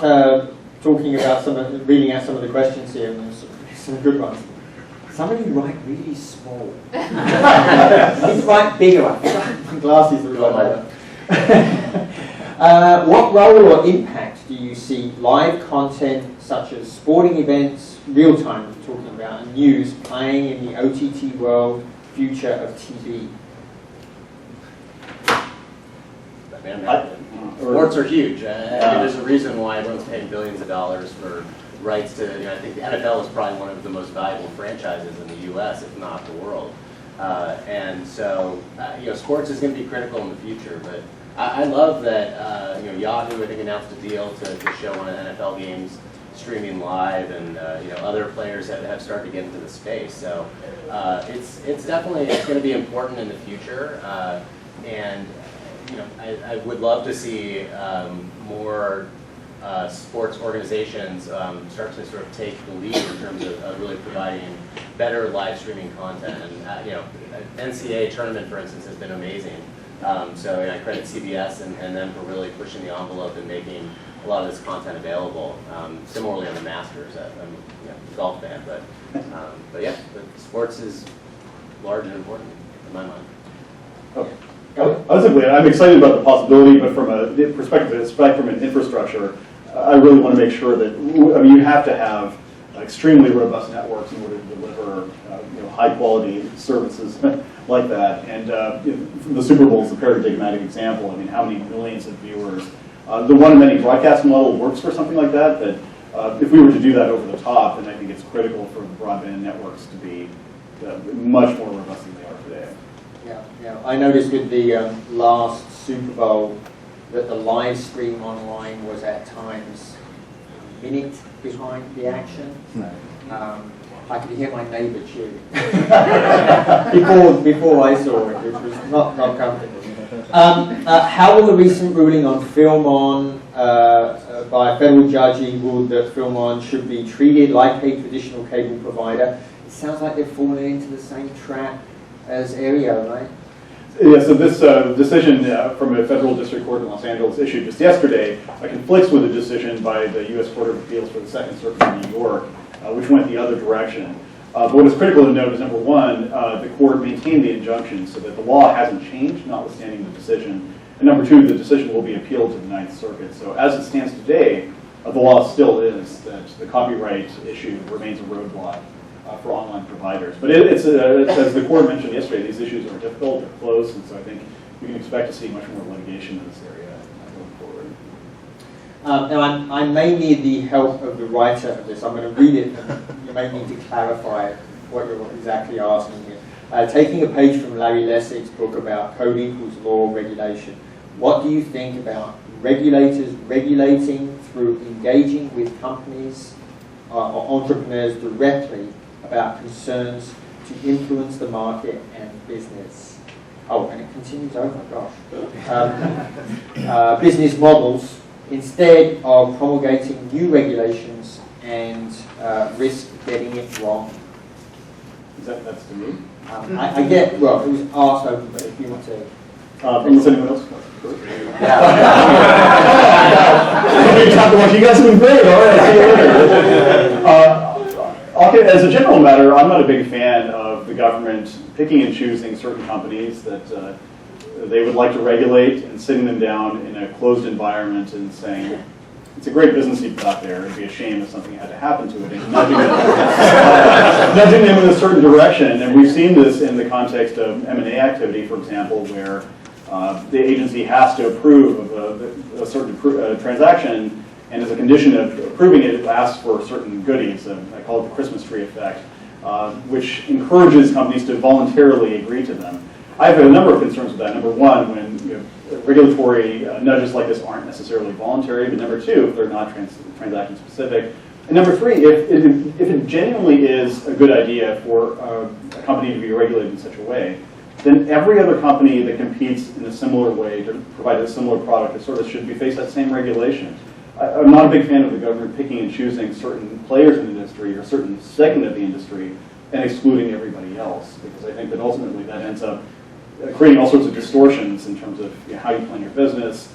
talking about reading out some of the questions here, and there's some good ones. Some of you write really small. Please write bigger. My glasses are really what role or impact do you see live content such as sporting events, real-time we're talking about, and news playing in the OTT world, future of TV? Sports are huge. There's a reason why everyone's paying billions of dollars for rights to, I think the NFL is probably one of the most valuable franchises in the U.S., if not the world. And so, sports is going to be critical in the future, but I love that, Yahoo, I think, announced a deal to show one of NFL games streaming live, and, other players have started to get into the space. So it's definitely, it's going to be important in the future. And I would love to see more sports organizations start to sort of take the lead in terms of really providing better live streaming content. And NCAA tournament, for instance, has been amazing. So I credit CBS and them for really pushing the envelope and making a lot of this content available. Similarly on the Masters, I'm a golf fan, but yeah, sports is large and important in my mind. Okay. I'm excited about the possibility, but from a perspective of spectrum and infrastructure, I really want to make sure that you have to have extremely robust networks in order to deliver high quality services like that. And the Super Bowl is a paradigmatic example. I mean, how many millions of viewers? The one-to-many broadcast model works for something like that, but if we were to do that over the top, then I think it's critical for the broadband networks to be much more robust than they are today. Yeah. I noticed with the last Super Bowl that the live stream online was at times a minute behind the action. I could hear my neighbour cheering before I saw it, which was not comfortable. How will the recent ruling on Film On by a federal judge ruled that Film On should be treated like a traditional cable provider? It sounds like they've fallen into the same trap as Aereo, right? Yeah, so this decision from a federal district court in Los Angeles issued just yesterday conflicts with a decision by the U.S. Court of Appeals for the Second Circuit in New York, which went the other direction. But what is critical to note is, number one, the court maintained the injunction so that the law hasn't changed, notwithstanding the decision. And number two, the decision will be appealed to the Ninth Circuit. So as it stands today, the law still is that the copyright issue remains a roadblock for online providers. But it's as the court mentioned yesterday, these issues are difficult, they're close, and so I think we can expect to see much more litigation in this area going forward. Now, I may need the help of the writer of this. I'm going to read it, and you may need to clarify what you're exactly asking here. Taking a page from Larry Lessig's book about code equals law regulation, what do you think about regulators regulating through engaging with companies or entrepreneurs directly about concerns to influence the market and business? oh, and it continues, oh my gosh, business models instead of promulgating new regulations and risk getting it wrong. That's to me. I get, well, it was asked over, but if you want to. Unless anyone else wants to go. Yeah. You guys have been great. All right, see you later. Okay, as a general matter, I'm not a big fan of the government picking and choosing certain companies that they would like to regulate and sitting them down in a closed environment and saying, it's a great business you've got there. It'd be a shame if something had to happen to it. And nudging them in a certain direction. And we've seen this in the context of M&A activity, for example, where the agency has to approve of a certain transaction, and as a condition of approving it, it asks for certain goodies. I call it the Christmas tree effect, which encourages companies to voluntarily agree to them. I have a number of concerns with that. Number one, when regulatory nudges like this aren't necessarily voluntary, but number two, if they're not transaction specific. And number three, if it genuinely is a good idea for a company to be regulated in such a way, then every other company that competes in a similar way to provide a similar product or service should be faced that same regulation. I'm not a big fan of the government picking and choosing certain players in the industry or certain segment of the industry and excluding everybody else, because I think that ultimately that ends up creating all sorts of distortions in terms of how you plan your business.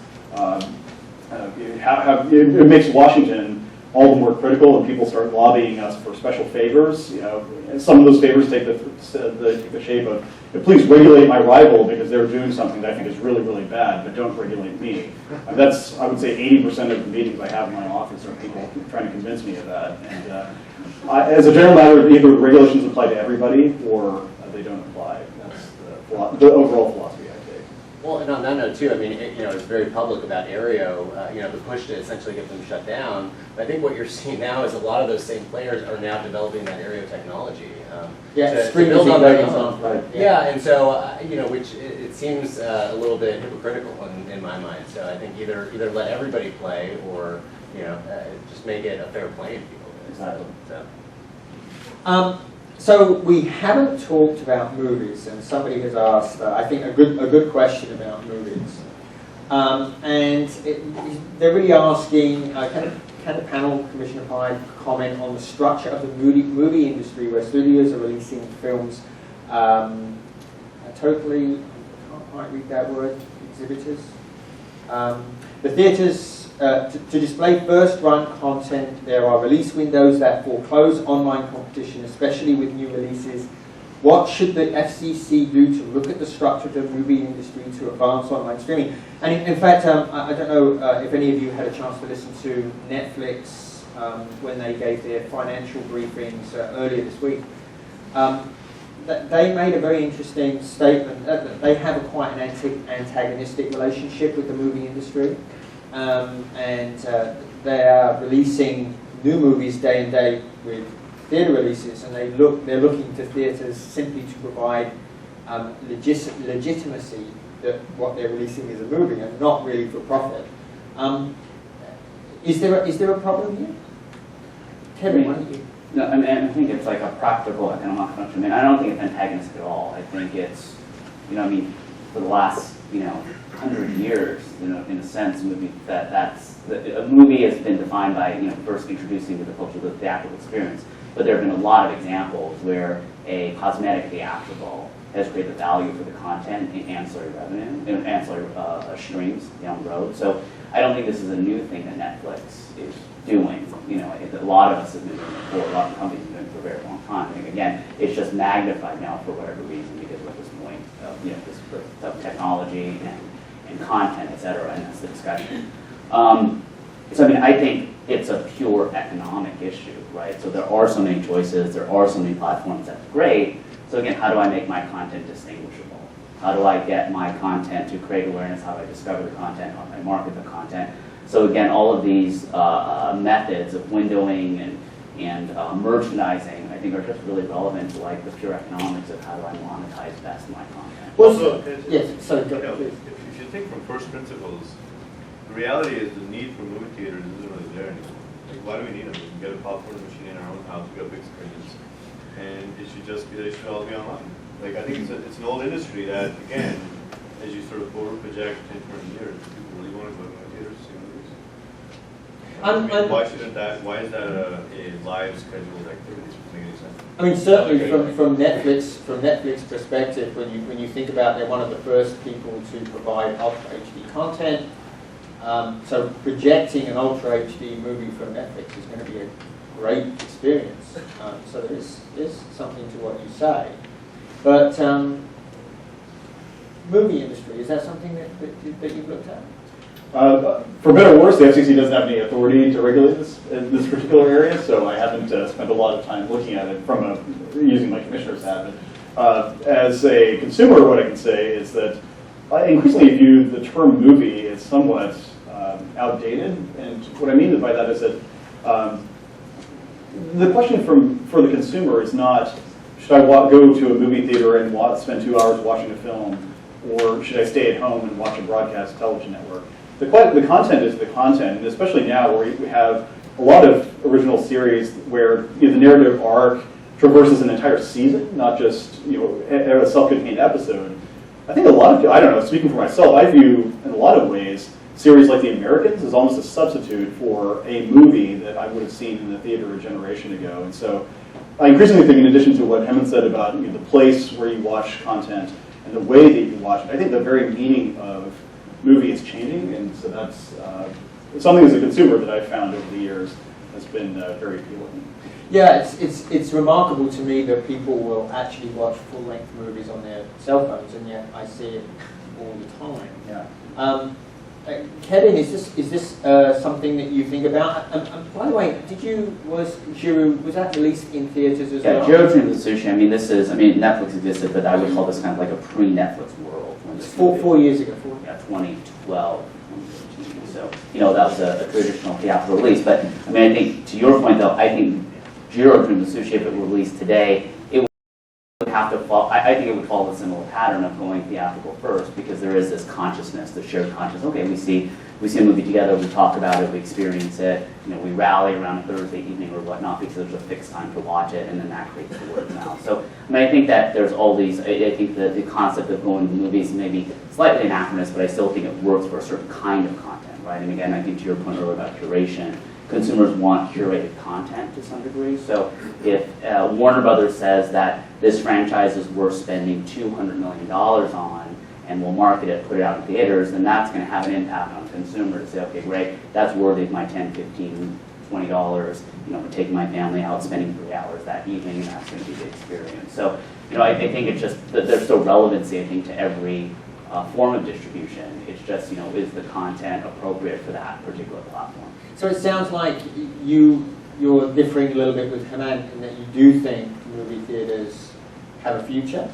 It makes Washington all the more critical, and people start lobbying us for special favors. And some of those favors take the shape of, please regulate my rival because they're doing something that I think is really, really bad, but don't regulate me. That's, I would say, 80% of the meetings I have in my office are people trying to convince me of that. And as a general matter, either the regulations apply to everybody or they don't apply. That's the overall philosophy I take. Well, and on that note too, I mean, it's very public about Aereo, the push to essentially get them shut down. But I think what you're seeing now is a lot of those same players are now developing that Aereo technology. To build on their own. Right. Yeah, and so, which it seems a little bit hypocritical in my mind. So I think either let everybody play or, just make it a fair playing field. Exactly. So. So we haven't talked about movies, and somebody has asked, I think, a good question about movies. And they're really asking, can the panel, Commissioner Pye, comment on the structure of the movie industry where studios are releasing films totally, I can't quite read that word, exhibitors? The theatres, to display first-run content, there are release windows that foreclose online competition, especially with new releases. What should the FCC do to look at the structure of the movie industry to advance online streaming? And in fact, I don't know if any of you had a chance to listen to Netflix when they gave their financial briefings earlier this week. They made a very interesting statement that they have quite an antagonistic relationship with the movie industry. And they are releasing new movies day and date with theatre releases, and they're looking to theatres simply to provide legitimacy that what they're releasing is a movie and not really for profit. Is there a problem here? Kevin, why don't you? No, I mean, I think it's like a practical economic function. I mean, I don't think it's antagonistic at all. I think it's, for the last, 100 years, in a sense, a movie has been defined by, first introducing to the culture the theatrical experience. But there have been a lot of examples where a cosmetic theatrical has created value for the content and ancillary revenue, and ancillary streams down the road. So I don't think this is a new thing that Netflix is doing. I think that a lot of us have been doing it for, a lot of companies have been doing it for a very long time. I think, again, it's just magnified now for whatever reason because we're at this point of technology and content, et cetera, and that's the discussion. So I think it's a pure economic issue, right? So there are so many choices, there are so many platforms, that's great. So again, how do I make my content distinguishable? How do I get my content to create awareness? How do I discover the content? How do I market the content? So again, all of these methods of windowing and merchandising, I think, are just really relevant to the pure economics of how do I monetize best my content. Well, so, yes, sorry, go, please. if you think from first principles, the reality is the need for movie theaters isn't really there anymore. Why do we need them? We can get a popcorn machine in our own house, we got big screens, and it should all be online. Like, I think it's an old industry that, again, as you sort of over-project 10, 20 years, people really want to go to the theaters to see movies. Why is that a live scheduled activity? Does it make any sense? I mean, certainly from Netflix perspective, when you think about they're one of the first people to provide Ultra HD content. So projecting an Ultra HD movie from Netflix is going to be a great experience. So there's something to what you say. But movie industry, is that something that you've looked at? For better or worse, the FCC doesn't have any authority to regulate this in this particular area, so I haven't spent a lot of time looking at it using my commissioner's hat. As a consumer, what I can say is that I increasingly view the term movie as somewhat outdated, and what I mean by that is that the question for the consumer is not, should I go to a movie theater and spend 2 hours watching a film, or should I stay at home and watch a broadcast television network? The content is the content, and especially now where we have a lot of original series where the narrative arc traverses an entire season, not just a self-contained episode. I think a lot of people, I don't know, speaking for myself, I view in a lot of ways series like The Americans as almost a substitute for a movie that I would have seen in the theater a generation ago. And so I increasingly think, in addition to what Hemant said about the place where you watch content and the way that you watch it, I think the very meaning of movie is changing, and so that's something as a consumer that I've found over the years has been very appealing. Yeah, it's remarkable to me that people will actually watch full-length movies on their cell phones, and yet I see it all the time. Yeah. Kevin, is this something that you think about? By the way, was that released in theaters as well? Yeah, Jiro Dreams of Sushi. Netflix existed, but I would call this kind of like a pre-Netflix world. When this 4 years ago. 2012. So that was a traditional theatrical release. But I think to your point though, I think Jiro Dreams of Sushi, if it were released today, it would have to fall. I think it would follow a similar pattern of going theatrical first, because there is this consciousness, the shared consciousness. Okay, we see a movie together, we talk about it, we experience it. We rally around a Thursday evening or whatnot because there's a fixed time to watch it, and then that creates the word of mouth. So I think that there's all these. I think that the concept of going to movies may be slightly anachronous, but I still think it works for a certain kind of content, right? And again, I think to your point earlier about curation, consumers want curated content to some degree. So if Warner Brothers says that this franchise is worth spending $200 million on, and we'll market it, put it out in theaters, then that's going to have an impact on consumers. Say, okay, great, that's worthy of my $10, $15, $20. For taking my family out, spending 3 hours that evening, and that's going to be the experience. So, I think it's just that there's still relevancy, I think, to every form of distribution. It's just, is the content appropriate for that particular platform? So it sounds like you're differing a little bit with Hemant in that you do think movie theaters have a future.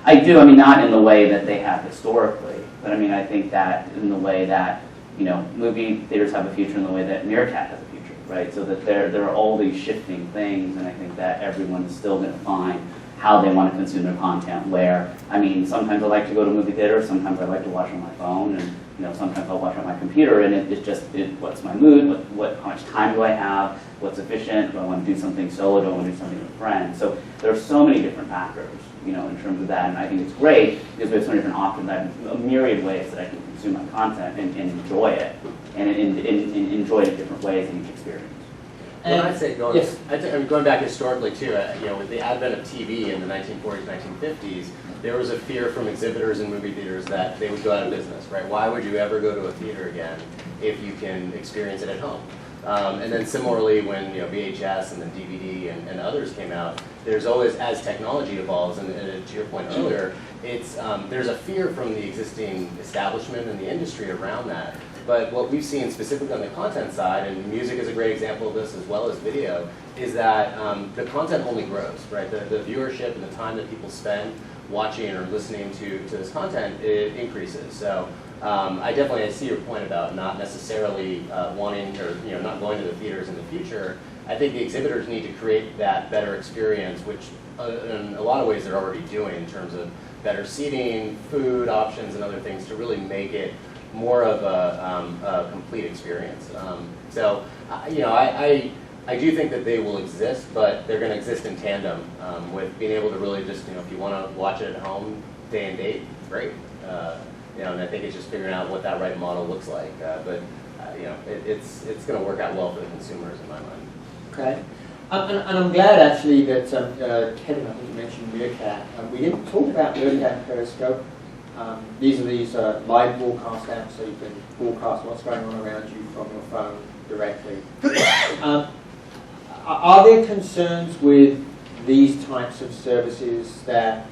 I do. Not in the way that they have historically, but I think that in the way that movie theaters have a future, in the way that Meerkat has a future, right? So that there are all these shifting things, and I think that everyone is still going to find how they want to consume their content. Where sometimes I like to go to movie theaters, sometimes I like to watch on my phone, and sometimes I'll watch on my computer, and it's just what's my mood, how much time do I have, what's efficient, do I want to do something solo, do I want to do something with friends? So there are so many different factors, in terms of that, and I think it's great because we have so many different options. I have a myriad of ways that I can consume my content and enjoy it, and enjoy it in different ways in each experience. Well, I'd say going back historically too, with the advent of TV in the 1940s, 1950s, there was a fear from exhibitors in movie theaters that they would go out of business, right? Why would you ever go to a theater again if you can experience it at home? And then similarly, when VHS and then DVD and others came out, there's always, as technology evolves, and to your point earlier, there's a fear from the existing establishment and the industry around that. But what we've seen specifically on the content side, and music is a great example of this as well as video, is that the content only grows, right? The viewership and the time that people spend watching or listening to this content, it increases. So I definitely see your point about not necessarily wanting or not going to the theaters in the future. I think the exhibitors need to create that better experience, which in a lot of ways they're already doing in terms of better seating, food options, and other things to really make it more of a complete experience. So I I do think that they will exist, but they're going to exist in tandem with being able to really just, if you want to watch it at home, day and date, great. And I think it's just figuring out what that right model looks like. It's going to work out well for the consumers in my mind. Okay. And I'm glad actually that Kevin, I think you mentioned Meerkat. We didn't talk about Meerkat and Periscope. These are live broadcast apps, so you can broadcast what's going on around you from your phone directly. Are there concerns with these types of services that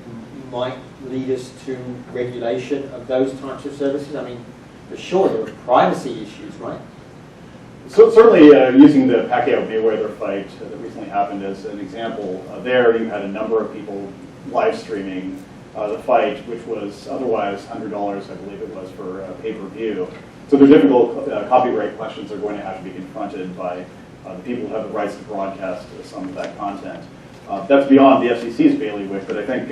might lead us to regulation of those types of services? I mean, for sure there are privacy issues, right? So certainly using the Pacquiao-Mayweather fight that recently happened as an example, there you had a number of people live streaming the fight, which was otherwise $100, I believe it was, for pay-per-view. So the difficult copyright questions are going to have to be confronted by the people who have the rights to broadcast some of that content. That's beyond the FCC's bailiwick, but I think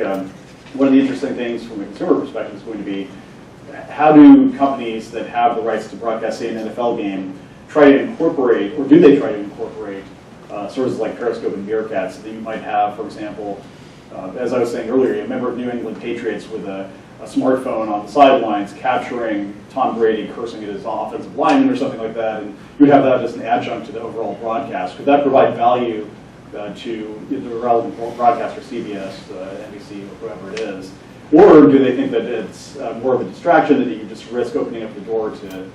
one of the interesting things from a consumer perspective is going to be how do companies that have the rights to broadcast, say, an NFL game, try to incorporate, or do they try to incorporate services like Periscope and Meerkat so that you might have, for example, as I was saying earlier, a member of New England Patriots with a smartphone on the sidelines capturing Tom Brady cursing at his offensive lineman or something like that, and you would have that as an adjunct to the overall broadcast. Could that provide value to the relevant broadcaster, CBS, NBC, or whoever it is? Or do they think that it's more of a distraction, that you just risk opening up the door to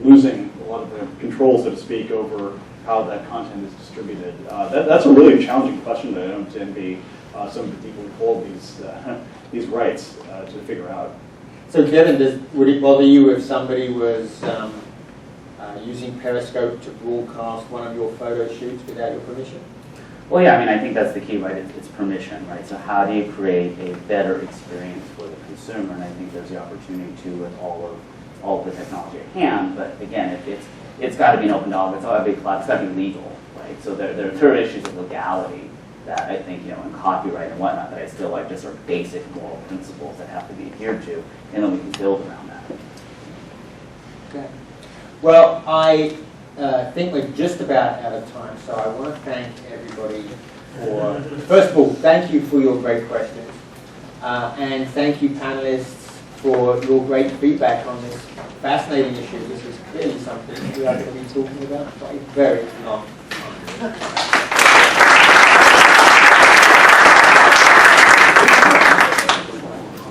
losing a lot of the control, so to speak, over how that content is distributed? That's a really challenging question that I don't envy some of the people who hold these rights to figure out. So Kevin, would it bother you if somebody was using Periscope to broadcast one of your photo shoots without your permission? Well, yeah, I mean, I think that's the key, right? It's permission, right? So how do you create a better experience for the consumer? And I think there's the opportunity to with all of the technology at hand. But again, it's got to be an open dialogue. It's got to be legal, right? So there are issues of legality that I think, in copyright and whatnot, that I still like just are basic moral principles that have to be adhered to, and then we can build around that. Okay. Well, I think we're just about out of time, so I want to thank everybody for, first of all, thank you for your great questions, and thank you panelists for your great feedback on this fascinating issue. This is clearly something we are going to be talking about for a very long time.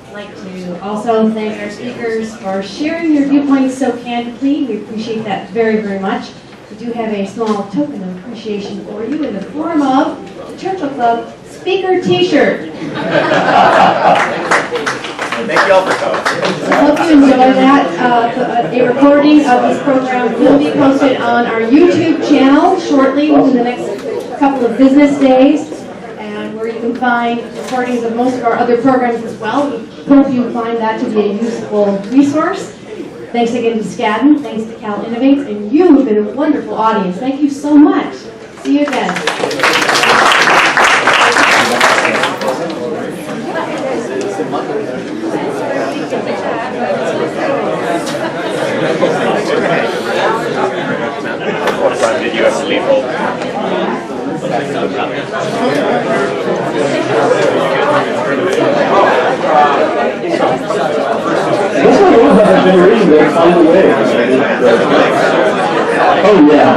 I'd like to also thank our speakers for sharing their viewpoints so candidly. We appreciate that very, very much. We do have a small token of appreciation for you in the form of the Churchill Club speaker T-shirt. Thank you all for coming. I hope you enjoy that. A recording of this program will be posted on our YouTube channel shortly, within the next couple of business days, and where you can find recordings of most of our other programs as well. We hope you find that to be a useful resource. Thanks again to Skadden, thanks to Cal Innovates, and you have been a wonderful audience. Thank you so much. See you again. Did you have to leave home? That's what I love about that generation, they find a way. Oh, yeah.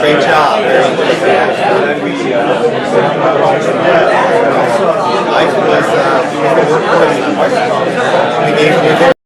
Great job. Nice.